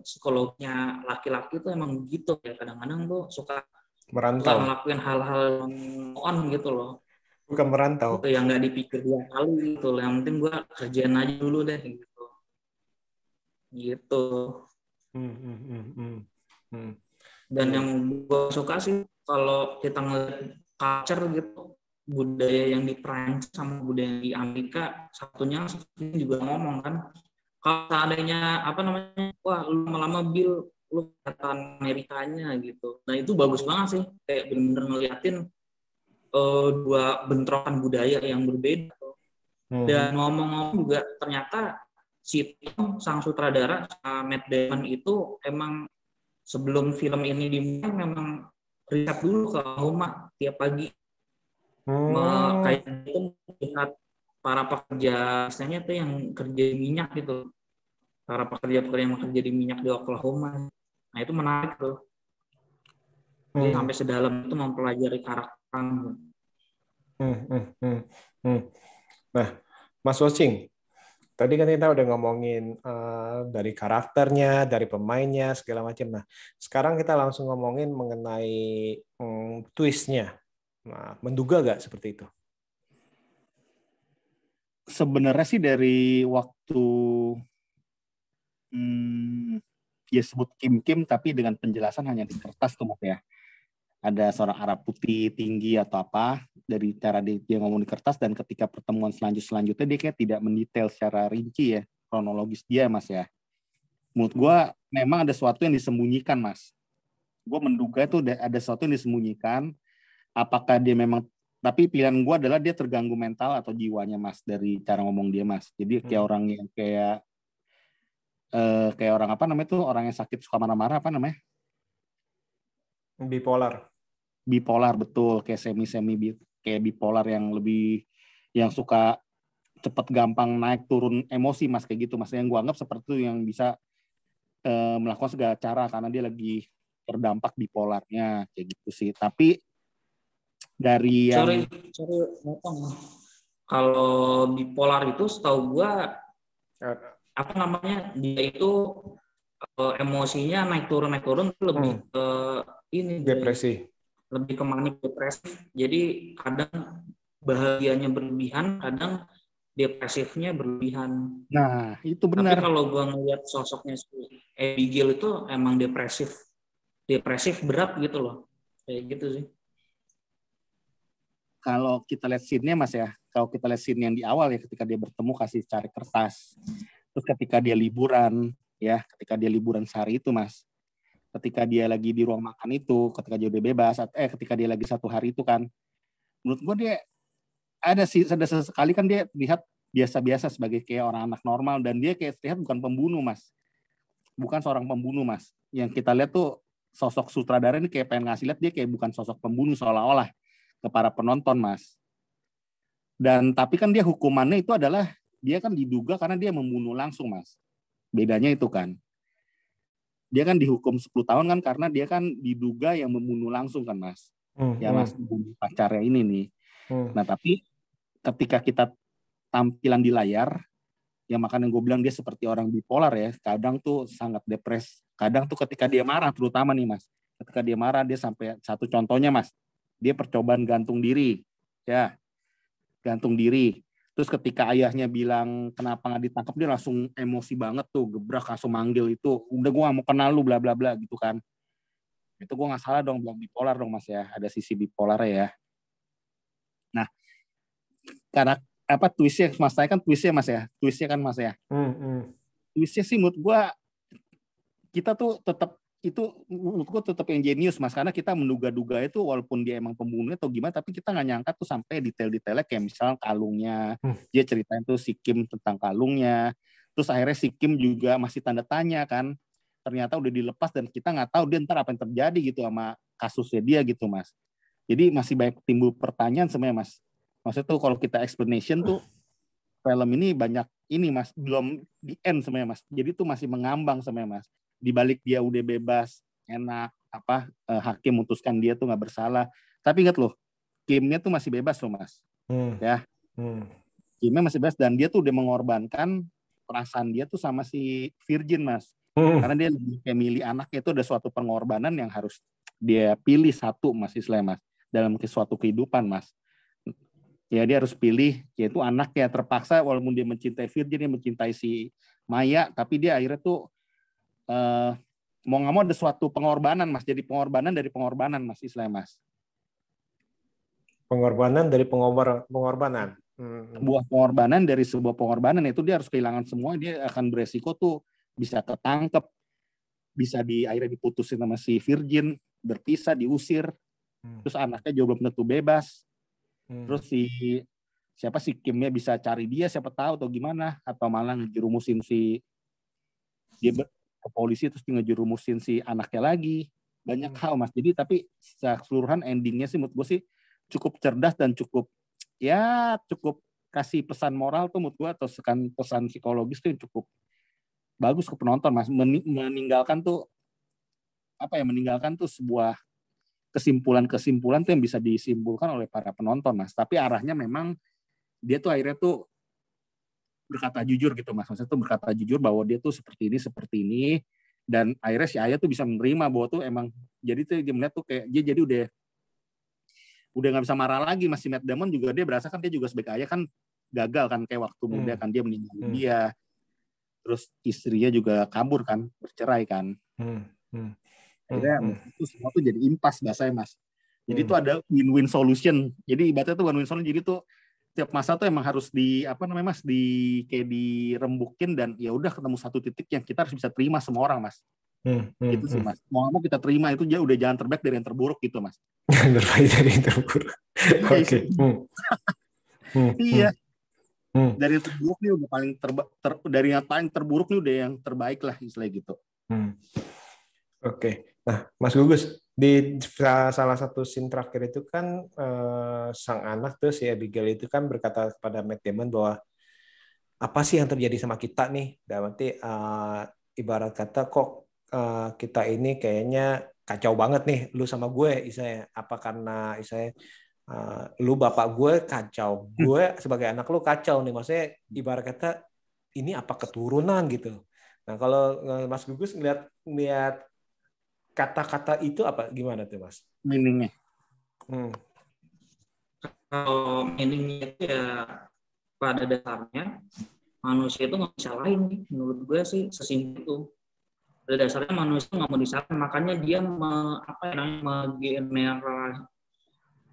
psikologinya laki-laki itu emang gitu ya, kadang-kadang tuh suka ngelakuin hal-hal on gitu loh. Bukan merantau. Itu yang nggak dipikir 2 kali gitu. Yang penting gue kerjain aja dulu deh gitu. Gitu. Dan yang gue suka sih kalau kita ngeliat culture gitu, budaya yang di Prancis sama budaya yang di Amerika, satunya juga ngomong kan, kalau seandainya wah lu lama-lama Bill lu kelihatan Amerikanya gitu. Nah itu bagus banget sih, kayak bener-bener ngeliatin dua bentrokan budaya yang berbeda. Dan ngomong-ngomong juga ternyata si Tom, sang sutradara, Matt Damon itu emang sebelum film ini dimulai memang riset dulu ke Oklahoma tiap pagi. Kayak itu lihat para pekerja, misalnya tuh yang kerja di minyak gitu, para pekerja-pekerja yang kerja di minyak di Oklahoma. Nah itu menarik tuh. Jadi sampai sedalam itu mempelajari karakter. Nah, Mas Wocing, tadi kan kita udah ngomongin dari karakternya, dari pemainnya, segala macam. Nah, sekarang kita langsung ngomongin mengenai twist-nya. Nah, menduga nggak seperti itu? Sebenarnya sih dari waktu dia sebut Kim, tapi dengan penjelasan hanya di kertas tuh, Mas ya. Ada seorang Arab putih tinggi atau apa, dari cara dia ngomong di kertas, dan ketika pertemuan selanjutnya dia kayak tidak mendetail secara rinci ya. kronologis dia Mas ya. Menurut gue memang ada sesuatu yang disembunyikan Mas. Gue menduga itu ada sesuatu yang disembunyikan. Apakah dia memang, tapi pilihan gue adalah dia terganggu mental atau jiwanya Mas dari cara ngomong dia Mas. Jadi kayak orang yang kayak orang apa namanya tuh, orang yang sakit suka marah-marah, apa namanya? Bipolar betul, kayak kayak bipolar yang lebih, yang suka cepet gampang naik turun emosi Mas, kayak gitu Mas. Yang gue anggap seperti itu, yang bisa melakukan segala cara karena dia lagi terdampak bipolarnya kayak gitu sih. Tapi dari yang kalau bipolar itu setahu gua apa namanya, dia itu emosinya naik turun lebih ke ini, depresi, lebih ke manik depresif. Jadi kadang bahagianya berlebihan, kadang depresifnya berlebihan. Nah, itu benar. Tapi kalau gue ngeliat sosoknya Abigail itu emang depresif berat gitu loh. Kayak gitu sih. Kalau kita lihat scene-nya Mas ya, kalau kita lihat scene yang di awal ya, ketika dia bertemu kasih cari kertas. Terus ketika dia liburan sehari itu Mas. Ketika dia lagi di ruang makan itu, ketika dia udah bebas, ketika dia lagi 1 hari itu kan, menurut gue dia ada sesekali kan dia lihat biasa-biasa sebagai kayak orang anak normal, dan dia kayak terlihat bukan pembunuh Mas, bukan seorang pembunuh Mas. Yang kita lihat tuh sosok sutradara ini kayak pengen ngasih lihat dia kayak bukan sosok pembunuh seolah-olah ke para penonton Mas. Dan tapi kan dia hukumannya itu adalah dia kan diduga karena dia membunuh langsung Mas. Bedanya itu kan. Dia kan dihukum 10 tahun kan karena dia kan diduga yang membunuh langsung kan Mas. Yang langsung membunuh pacarnya ini nih. Nah tapi ketika kita tampilan di layar, ya makanya gue bilang dia seperti orang bipolar ya, kadang tuh sangat depres, kadang tuh ketika dia marah terutama nih Mas, ketika dia marah dia sampai, satu contohnya Mas, dia percobaan gantung diri, terus ketika ayahnya bilang kenapa nggak ditangkap, dia langsung emosi banget tuh, gebrak langsung manggil itu, udah gue gak mau kenal lu bla bla bla gitu kan. Itu gue nggak salah dong bilang bipolar dong Mas ya, ada sisi bipolar ya. Nah, karena apa twistnya Mas, saya kan twistnya Mas ya, twistnya sih menurut gue kita tuh tetap, itu menurut gue tetap yang jenius Mas, karena kita menduga-duga itu walaupun dia emang pembunuhnya atau gimana, tapi kita nggak nyangka tuh sampai detail-detailnya, kayak misalnya kalungnya, dia ceritain tuh si Kim tentang kalungnya, terus akhirnya si Kim juga masih tanda tanya kan, ternyata udah dilepas dan kita nggak tahu dia ntar apa yang terjadi gitu sama kasusnya dia gitu Mas. Jadi masih banyak timbul pertanyaan sebenarnya Mas. Maksudnya tuh kalau kita explanation tuh film ini banyak ini Mas, belum di end sebenarnya Mas. Jadi tuh masih mengambang sebenarnya Mas. Di balik dia udah bebas, enak, hakim memutuskan dia tuh nggak bersalah. Tapi ingat loh, Kimnya tuh masih bebas loh Mas. Kimnya masih bebas dan dia tuh udah mengorbankan perasaan dia tuh sama si Virgin Mas. Karena dia lebih kayak milih anaknya, itu ada suatu pengorbanan yang harus dia pilih satu Mas istilahnya Mas, dalam suatu kehidupan Mas. Ya dia harus pilih, yaitu anaknya terpaksa, walaupun dia mencintai Virgin, dia mencintai si Maya, tapi dia akhirnya tuh mau nggak mau ada suatu pengorbanan Mas, jadi pengorbanan dari pengorbanan Mas istilahnya Mas. Pengorbanan dari pengorbanan. Sebuah pengorbanan dari sebuah pengorbanan, itu dia harus kehilangan semua, dia akan beresiko tuh bisa ketangkep, bisa akhirnya diputusin sama si Virgin, berpisah, diusir, terus anaknya juga belum tentu bebas. Terus si Kimnya bisa cari dia, siapa tahu atau gimana, atau malah ngejerumusin dia ke polisi, terus ngejerumusin si anaknya lagi. Banyak hal Mas. Jadi tapi secara keseluruhan endingnya sih menurut gue sih cukup cerdas dan cukup kasih pesan moral tuh menurut gue, atau pesan psikologis tuh yang cukup bagus ke penonton Mas. Meninggalkan tuh sebuah kesimpulan tuh yang bisa disimpulkan oleh para penonton Mas. Tapi arahnya memang dia tuh akhirnya tuh berkata jujur gitu Mas. Maksudnya tuh berkata jujur bahwa dia tuh seperti ini, dan akhirnya si Ayah tuh bisa menerima bahwa tuh emang, jadi tuh dia melihat tuh kayak dia jadi udah nggak bisa marah lagi Mas. Si Matt Damon juga dia berasa kan dia juga sebagai ayah kan gagal kan, kayak waktu muda kan dia meninggal dia, terus istrinya juga kabur kan, bercerai kan. Akhirnya itu semua tuh jadi impas bahasanya Mas. Jadi tuh ada win-win solution. Jadi ibaratnya tuh win-win solution. Jadi tuh tiap masa tuh emang harus Mas, kayak dirembukin, dan ya udah ketemu satu titik yang kita harus bisa terima semua orang, Mas. Gitu sih, Mas. Mau kita terima itu udah jalan terbaik dari yang terburuk gitu, Mas. Terbaik dari yang terburuk. Oke. Iya. Dari yang terburuk nih udah paling dari yang paling terburuk nih udah yang terbaik lah, istilah gitu. Oke. Nah, Mas Gugus, di salah satu scene terakhir itu kan sang anak tuh si Abigail itu kan berkata kepada Matt Damon bahwa apa sih yang terjadi sama kita nih? Dan nanti ibarat kata kok kita ini kayaknya kacau banget nih, lu sama gue, istilahnya. Apa karena istilahnya lu bapak gue kacau, gue sebagai anak lu kacau nih, maksudnya ibarat kata ini apa keturunan gitu. Nah kalau Mas Gugus ngeliat kata-kata itu apa gimana tuh, Mas? Meaningnya? Kalau meaningnya itu ya pada dasarnya manusia itu nggak bisa lain nih, menurut gue sih sesimpel itu. Pada dasarnya manusia nggak mau disalahin, makanya dia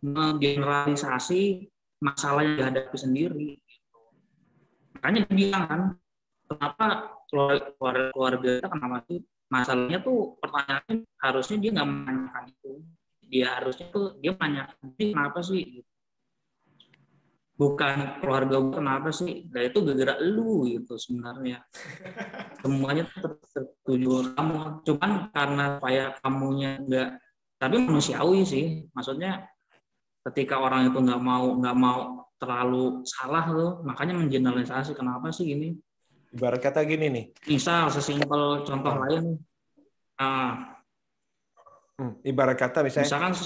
menggeneralisasi masalah yang dihadapi sendiri. Makanya dia bilang kan, kenapa keluarga kita kenapa sih? Masalahnya tuh pertanyaannya harusnya dia nggak menanyakan itu. Dia harusnya tuh dia menanyakan kenapa sih? Bukan keluarga gue kenapa sih? Nah itu gara-gara lu gitu sebenarnya. Semuanya tertuju kamu. Cuman karena supaya kamunya enggak, tapi manusiawi sih. Maksudnya ketika orang itu nggak mau terlalu salah tuh, makanya mengeneralisasi kenapa sih gini. Ibarat kata gini nih. Misal sesimpel contoh lain. Ibarat kata misalkan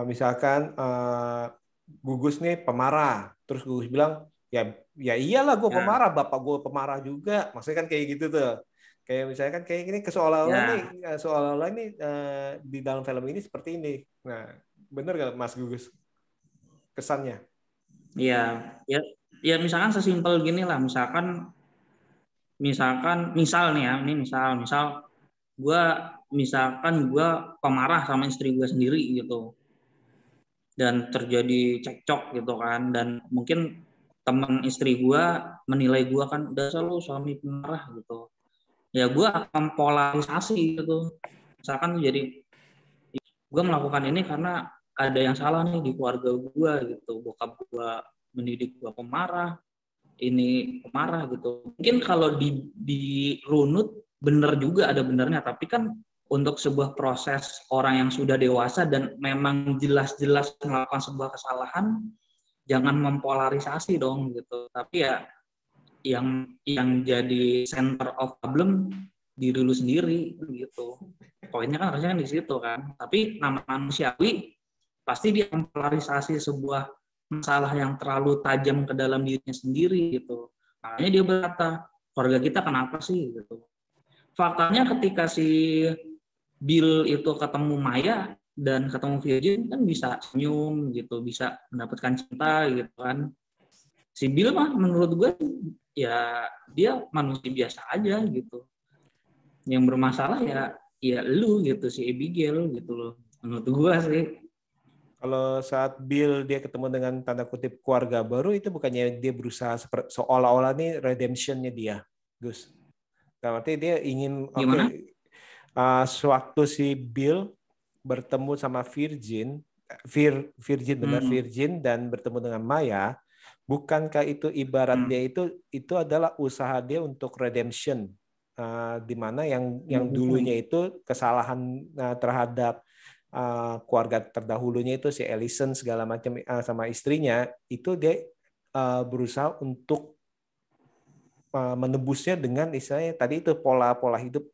misalkan Gugus nih pemarah, terus Gugus bilang ya iyalah gue pemarah, bapak gue pemarah juga, maksudnya kan kayak gitu tuh, kayak misalnya kan kayak gini seolah-olah nih di dalam film ini seperti ini. Nah bener gak Mas Gugus kesannya? Ya misalkan sesimpel gini lah, misal nih ya, ini misal gue pemarah sama istri gue sendiri gitu, dan terjadi cekcok gitu kan, dan mungkin teman istri gue menilai gue kan udah selalu suami pemarah gitu, ya gue akan polarisasi gitu. Misalkan jadi gue melakukan ini karena ada yang salah nih di keluarga gue gitu, bokap gue mendidik gue pemarah, ini pemarah gitu. Mungkin kalau dirunut benar juga ada benernya, tapi kan untuk sebuah proses orang yang sudah dewasa dan memang jelas-jelas melakukan sebuah kesalahan, jangan mempolarisasi dong gitu. Tapi ya yang jadi center of problem diri lu sendiri gitu. Poinnya kan harusnya di situ kan. Tapi nama manusiawi pasti dia mempolarisasi sebuah masalah yang terlalu tajam ke dalam dirinya sendiri gitu. Makanya dia berkata, keluarga kita kenapa sih gitu. Faktanya ketika si Bill itu ketemu Maya dan ketemu Virgin kan bisa senyum gitu, bisa mendapatkan cinta gitu kan. Si Bill mah menurut gue ya dia manusia biasa aja gitu. Yang bermasalah ya lu gitu, si Abigail gitu loh. Menurut gue sih. Kalau saat Bill dia ketemu dengan tanda kutip keluarga baru, itu bukannya dia berusaha seolah-olah nih redemption-nya dia, Gus. Berarti dia ingin sewaktu si Bill bertemu sama Virgin dan bertemu dengan Maya, bukankah itu ibarat dia itu adalah usaha dia untuk redemption, di mana yang dulunya itu kesalahan terhadap keluarga terdahulunya itu si Ellison segala macam sama istrinya, itu dia berusaha untuk menebusnya dengan istilahnya tadi itu pola hidup,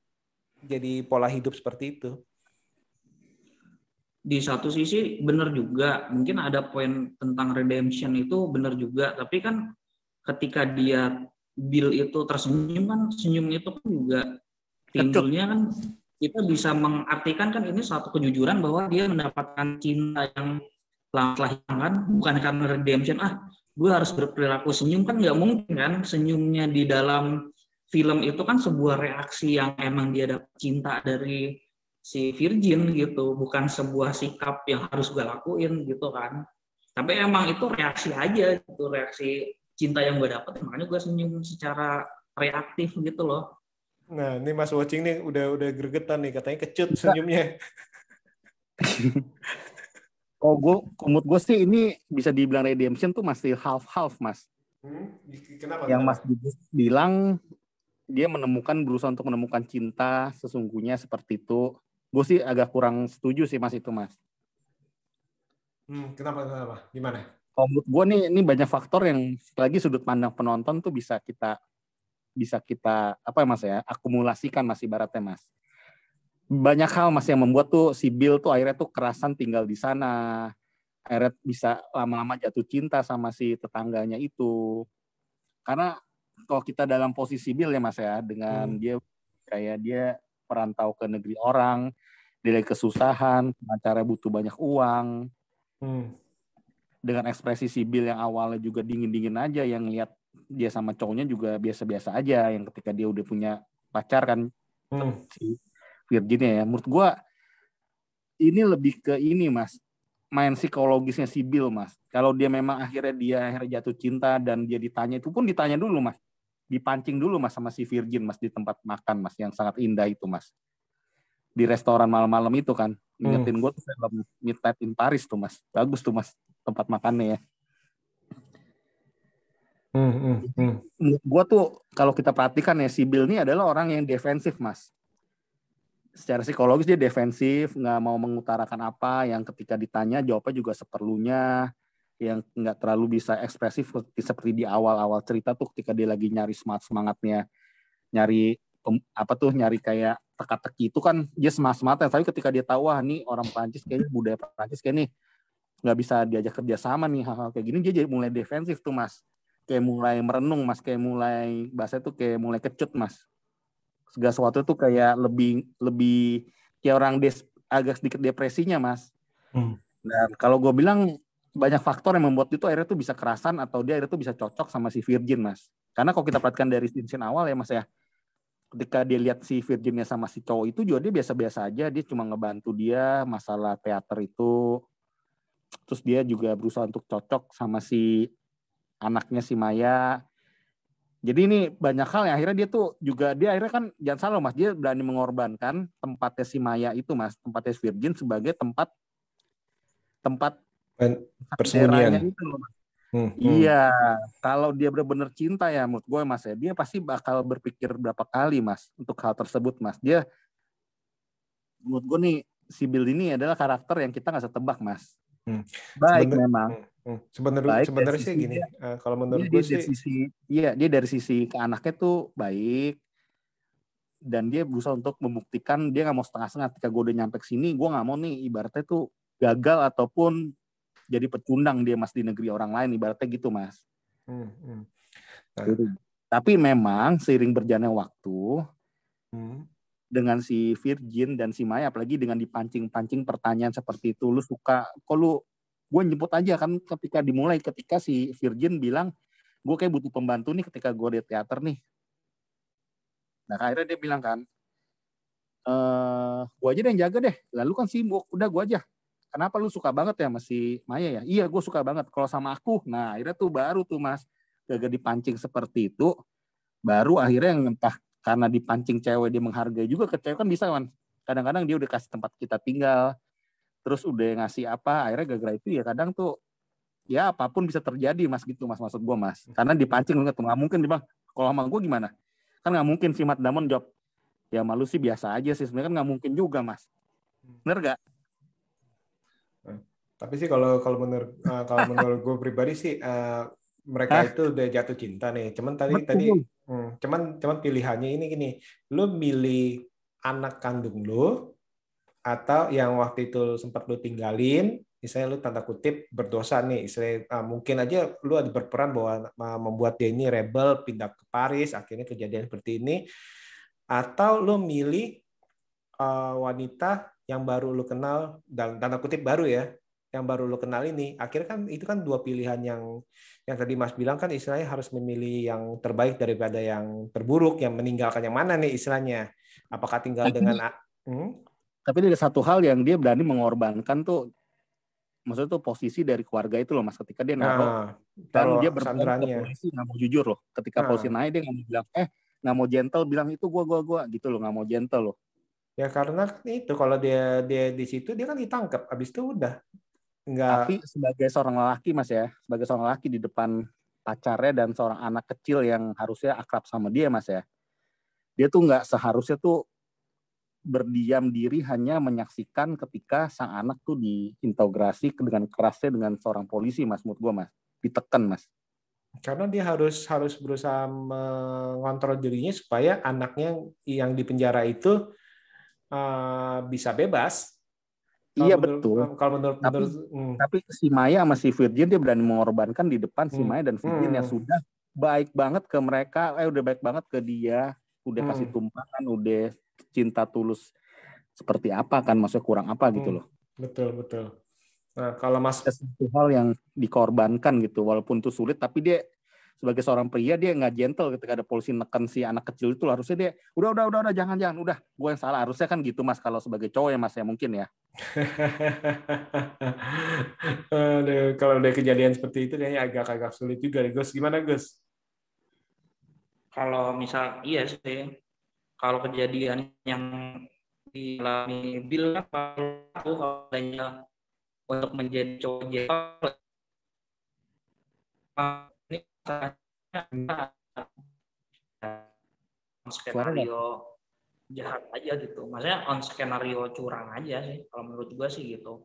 jadi pola hidup seperti itu. Di satu sisi benar juga, mungkin ada poin tentang redemption itu benar juga, tapi kan ketika dia Bill itu tersenyum kan, senyum itu kan juga timbulnya kan kita bisa mengartikan kan ini suatu kejujuran bahwa dia mendapatkan cinta yang telah hilang kan, bukan karena redemption gue harus berperilaku senyum, kan nggak mungkin kan. Senyumnya di dalam film itu kan sebuah reaksi yang emang dia dapat cinta dari si virgin gitu, bukan sebuah sikap yang harus gue lakuin gitu kan. Tapi emang itu reaksi aja, itu reaksi cinta yang gue dapet, makanya gue senyum secara reaktif gitu loh. Nah, ini Mas Watching nih udah gregetan nih, katanya kecut senyumnya. Oh, menurut gue sih ini bisa dibilang redemption tuh masih half-half, Mas. Kenapa? Yang Mas Budi bilang dia berusaha untuk menemukan cinta sesungguhnya seperti itu. Gue sih agak kurang setuju sih Mas itu, Mas. Kenapa? Gimana? Kalau menurut gue nih, ini banyak faktor yang lagi sudut pandang penonton tuh bisa kita apa ya Mas ya, akumulasikan Mas ibaratnya Mas. Banyak hal Mas yang membuat tuh si Bill tuh akhirnya tuh kerasan tinggal di sana. Akhirnya bisa lama-lama jatuh cinta sama si tetangganya itu. Karena kalau kita dalam posisi Bill ya Mas ya, dengan dia kayak dia perantau ke negeri orang, dia lagi kesusahan, pengacara butuh banyak uang. Dengan ekspresi si Bill yang awalnya juga dingin-dingin aja, yang lihat dia sama cowoknya juga biasa-biasa aja, yang ketika dia udah punya pacar kan, si Virginia ya. Menurut gue ini lebih ke ini Mas, main psikologisnya si Bill Mas. Kalau dia memang akhirnya jatuh cinta dan dia ditanya, itu pun ditanya dulu Mas, dipancing dulu Mas sama si Virgin Mas di tempat makan Mas yang sangat indah itu Mas, di restoran malam-malam itu kan. Ingetin gue tuh film Midnight in Paris tuh Mas, bagus tuh Mas tempat makannya ya. Menurut gue tuh kalau kita perhatikan ya, si Bill ini adalah orang yang defensif Mas. Secara psikologis dia defensif, nggak mau mengutarakan apa, yang ketika ditanya jawabnya juga seperlunya, yang nggak terlalu bisa ekspresif seperti di awal-awal cerita tuh ketika dia lagi nyari semangatnya, nyari kayak teka-teki itu kan dia semangat-semangatnya, tapi ketika dia tahu wah nih orang Prancis kayaknya budaya Prancis kayak nih nggak bisa diajak kerjasama nih, hal-hal kayak gini dia jadi mulai defensif tuh Mas, kayak mulai merenung Mas, kayak mulai bahasa tuh kayak mulai kecut Mas. Segala sesuatu tuh kayak lebih kayak orang agak sedikit depresinya Mas. Dan kalau gue bilang banyak faktor yang membuat itu akhirnya tuh bisa kerasan atau dia akhirnya tuh bisa cocok sama si Virgin Mas. Karena kalau kita perhatikan dari scene awal ya Mas ya, ketika dia lihat si Virginnya sama si cowok itu juga dia biasa-biasa aja, dia cuma ngebantu dia masalah teater itu. Terus dia juga berusaha untuk cocok sama si anaknya si Maya. Jadi ini banyak hal yang akhirnya dia akhirnya kan, jangan salah Mas, dia berani mengorbankan tempatnya si Maya itu Mas, tempatnya si Virgin sebagai tempat persembunyian itu loh Mas. Iya, kalau dia benar-benar cinta ya menurut gue Mas ya, dia pasti bakal berpikir berapa kali Mas untuk hal tersebut Mas. Dia menurut gue nih si Bill ini adalah karakter yang kita nggak bisa tebak Mas. Baik memang. Sebenarnya sih gini, kalau menurut gue sih, dia dari sisi ke anaknya tuh baik, dan dia berusaha untuk membuktikan dia nggak mau setengah-setengah. Ketika gue udah nyampe sini, gue nggak mau nih ibaratnya tuh gagal ataupun jadi pecundang dia Mas di negeri orang lain, ibaratnya gitu Mas. Tapi memang seiring berjalannya waktu, dengan si Virgin dan si Maya, apalagi dengan dipancing-pancing pertanyaan seperti itu, lu suka, gue nyebut aja kan ketika si Virgin bilang, gue kayak butuh pembantu nih ketika gue di teater nih. Nah akhirnya dia bilang kan, gue aja deh yang jaga deh, lalu kan sibuk, udah gue aja. Kenapa lu suka banget ya sama si Maya ya? Iya gue suka banget, kalau sama aku. Nah akhirnya tuh baru tuh Mas, gagal dipancing seperti itu, baru akhirnya yang entah karena dipancing cewek dia menghargai juga ke cewek kan bisa kan. Kadang-kadang dia udah kasih tempat kita tinggal, terus udah ngasih apa, akhirnya gara-gara itu ya kadang tuh ya apapun bisa terjadi Mas gitu Mas, maksud gue Mas. Karena dipancing banget, nggak mungkin dia bang, kalau sama gue gimana? Kan nggak mungkin si Matt Damon jawab, ya malu sih biasa aja sih, sebenarnya kan nggak mungkin juga Mas. Bener gak? Tapi sih kalau menurut gue pribadi sih, mereka itu udah jatuh cinta nih. Cuman pilihannya ini gini, lu milih anak kandung lu atau yang waktu itu sempat lu tinggalin, misalnya lu tanda kutip berdosa nih, mungkin aja lu ada berperan bahwa membuat dia ini rebel, pindah ke Paris, akhirnya kejadian seperti ini, atau lu milih wanita yang baru lu kenal, dalam tanda kutip baru ya, yang baru lu kenal ini. Akhirnya kan itu kan dua pilihan yang tadi Mas bilang kan istilahnya harus memilih yang terbaik daripada yang terburuk, yang meninggalkan yang mana nih istilahnya. Apakah tinggal dengan Tapi ada satu hal yang dia berani mengorbankan tuh, maksudnya tuh posisi dari keluarga itu loh Mas, ketika dia naruh dan dia taruh berbohong ke sandarannya. polisi, nggak mau jujur loh. Ketika polisi naik dia nggak mau bilang, nggak mau gentle, bilang itu gua gitu loh, nggak mau gentle loh. Ya karena itu kalau dia di situ dia kan ditangkap, habis itu udah nggak. Tapi sebagai seorang lelaki Mas ya, sebagai seorang lelaki di depan pacarnya dan seorang anak kecil yang harusnya akrab sama dia Mas ya, dia tuh nggak seharusnya tuh berdiam diri hanya menyaksikan ketika sang anak tuh diintegrasi dengan kerasnya dengan seorang polisi Mas, menurut gue Mas, ditekan Mas. Karena dia harus berusaha mengontrol dirinya supaya anaknya yang di penjara itu bisa bebas. Iya betul. Kalau menurut tapi si Maya sama si Virgin dia berani mengorbankan di depan si Maya dan Virgin yang sudah baik banget ke mereka, udah baik banget ke dia, udah kasih tumpangan, udah cinta tulus seperti apa kan, maksudnya kurang apa gitu loh. Betul. Nah, kalau Mas satu hal yang dikorbankan gitu, walaupun itu sulit, tapi dia sebagai seorang pria dia nggak gentle ketika ada polisi neken si anak kecil itu. Harusnya dia udah jangan udah gue yang salah, harusnya kan gitu Mas kalau sebagai cowok ya Mas ya mungkin ya. Aduh, kalau udah kejadian seperti itu kayaknya agak sulit juga nih Gus. Gimana Gus? Kalau misal iya sih, kalau kejadian yang dialami Bill kalau hanya untuk menjadi cowok gentle ini skenario jahat aja gitu, maksudnya on skenario curang aja sih kalau menurut gue sih gitu.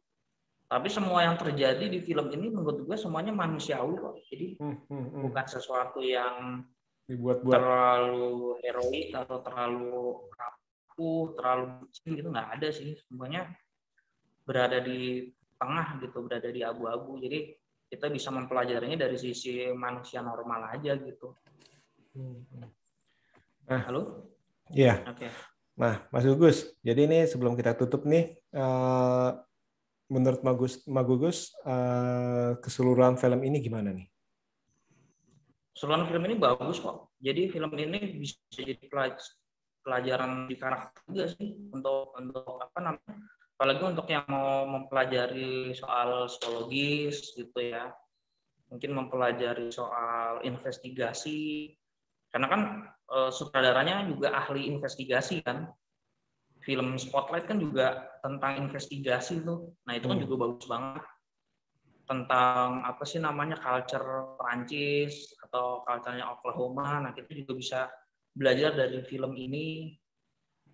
Tapi semua yang terjadi di film ini menurut gue semuanya manusiawi kok, jadi bukan sesuatu yang dibuat-buat terlalu heroik atau terlalu rapuh, terlalu bucin gitu, nggak ada sih, semuanya berada di tengah gitu, berada di abu-abu, jadi kita bisa mempelajarinya dari sisi manusia normal aja gitu. Halo? Iya. Oke. Nah, Mas Gugus, jadi ini sebelum kita tutup nih, menurut Mas Gugus, keseluruhan film ini gimana nih? Keseluruhan film ini bagus kok. Jadi film ini bisa jadi pelajaran di karakter juga sih untuk apa namanya? Apalagi untuk yang mau mempelajari soal psikologis gitu ya. Mungkin mempelajari soal investigasi. Karena kan sutradaranya juga ahli investigasi kan. Film Spotlight kan juga tentang investigasi tuh. Nah, itu kan juga bagus banget. Tentang apa sih namanya, culture Perancis atau culture-nya Oklahoma. Nah, kita juga bisa belajar dari film ini.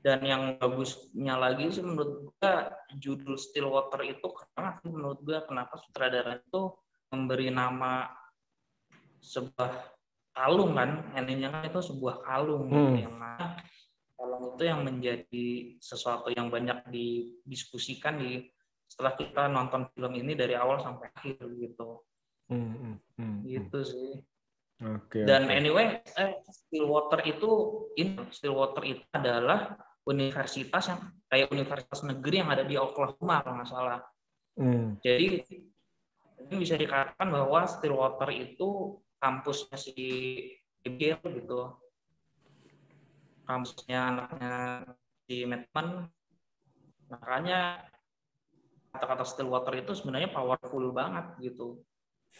Dan yang bagusnya lagi sih menurut gue judul Stillwater itu karena menurut gue kenapa sutradara itu memberi nama sebuah kalung kan, endingnya kan itu sebuah kalung yang mana kalung itu yang menjadi sesuatu yang banyak didiskusikan setelah kita nonton film ini dari awal sampai akhir gitu. Gitu sih. Dan anyway, Stillwater itu adalah universitas yang kayak universitas negeri yang ada di Oklahoma kalau nggak salah. Jadi ini bisa dikatakan bahwa Stillwater itu kampusnya si Bill gitu, kampusnya anaknya si Madman. Makanya kata-kata Stillwater itu sebenarnya powerful banget gitu.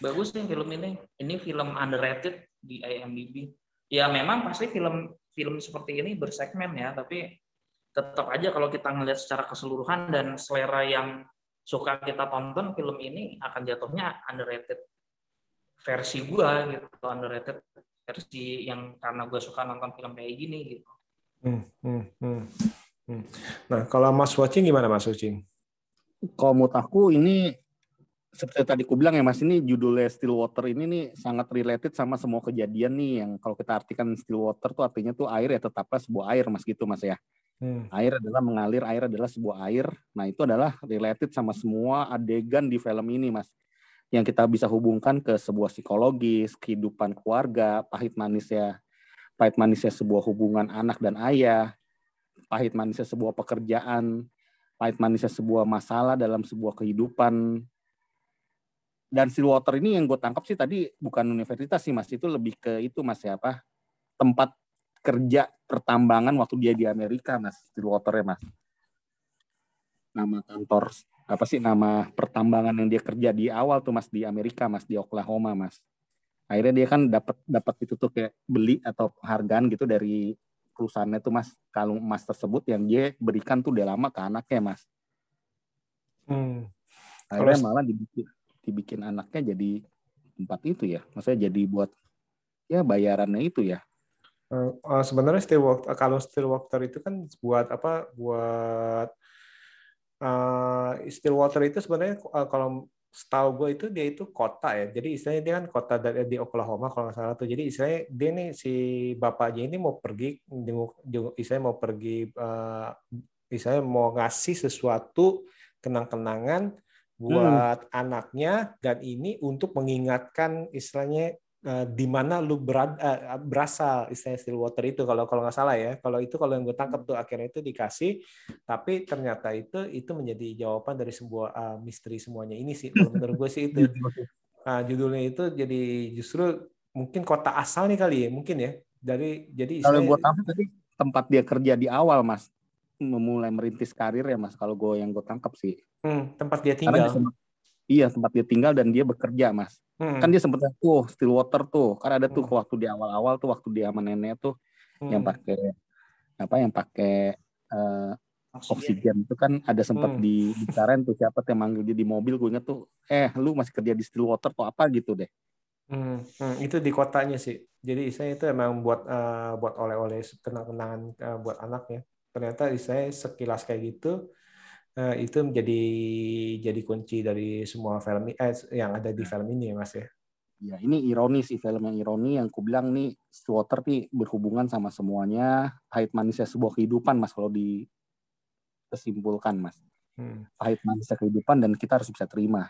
Bagus nih film ini. Ini film underrated di IMDb. Ya memang pasti film seperti ini bersegmen ya, tapi tetap aja kalau kita ngelihat secara keseluruhan dan selera yang suka kita tonton, film ini akan jatuhnya underrated versi gua gitu, underrated versi yang karena gua suka nonton film kayak gini gitu. Nah, kalau Mas Watching gimana Mas Watching? Kalau menurut aku ini seperti tadi aku bilang ya Mas, ini judulnya Stillwater ini nih sangat related sama semua kejadian nih, yang kalau kita artikan Stillwater tuh artinya tuh air ya, tetaplah sebuah air Mas gitu Mas ya. Air adalah mengalir, air adalah sebuah air. Nah itu adalah related sama semua adegan di film ini Mas, yang kita bisa hubungkan ke sebuah psikologis, kehidupan keluarga, pahit manisnya sebuah hubungan anak dan ayah, pahit manisnya sebuah pekerjaan, pahit manisnya sebuah masalah dalam sebuah kehidupan. Dan Stillwater ini yang gue tangkap sih tadi bukan universitas sih Mas, itu lebih ke itu Mas ya, apa, tempat kerja pertambangan waktu dia di Amerika Mas, Stillwater ya Mas. nama kantor apa sih nama pertambangan yang dia kerja di awal tuh Mas di Amerika Mas di Oklahoma Mas. Akhirnya dia kan dapat itu tuh kayak beli atau penghargaan gitu dari perusahaannya tuh Mas kalung emas tersebut yang dia berikan tuh udah lama ke anaknya Mas. Akhirnya malah dibikin anaknya jadi tempat itu ya. Maksudnya jadi buat ya bayarannya itu ya. Sebenarnya kalau Stillwater itu kan buat apa? Buat Stillwater itu sebenarnya kalau setahu gue itu dia itu kota ya. Jadi istilahnya dia kan kota di Oklahoma kalau nggak salah tuh. Jadi istilahnya dia nih si bapaknya ini mau pergi, istilahnya mau pergi, istilahnya mau ngasih sesuatu kenang-kenangan buat anaknya dan ini untuk mengingatkan istilahnya di mana lu berasal istilahnya Stillwater itu kalau nggak salah ya. Kalau yang gue tangkap tuh akhirnya itu dikasih, tapi ternyata itu menjadi jawaban dari sebuah misteri semuanya ini sih. Kalau menurut gue sih itu. Judulnya itu jadi justru mungkin kota asalnya kali ya mungkin ya. Jadi kalau gue tahu tadi tempat dia kerja di awal Mas memulai merintis karir ya Mas. Kalau yang gue tangkap sih. Tempat dia tinggal. Iya tempat dia tinggal dan dia bekerja Mas. Kan dia sempet tuh Stillwater tuh kan ada tuh waktu di awal-awal tuh waktu dia sama nenek tuh yang pakai oksigen itu kan ada sempat dibicarain tuh siapa yang manggil dia di mobil gue inget tuh lu masih kerja di Stillwater tuh apa gitu deh. Itu di kotanya sih. Jadi saya itu emang buat oleh-oleh kenang-kenangan buat anaknya. Ternyata saya sekilas kayak gitu. Itu jadi kunci dari semua film yang ada di film ini ya Mas ya. Ya ini ironi sih film yang ironi yang ku bilang nih Stillwater nih berhubungan sama semuanya pahit manisnya sebuah kehidupan Mas kalau disimpulkan Mas. Pahit manisnya kehidupan dan kita harus bisa terima.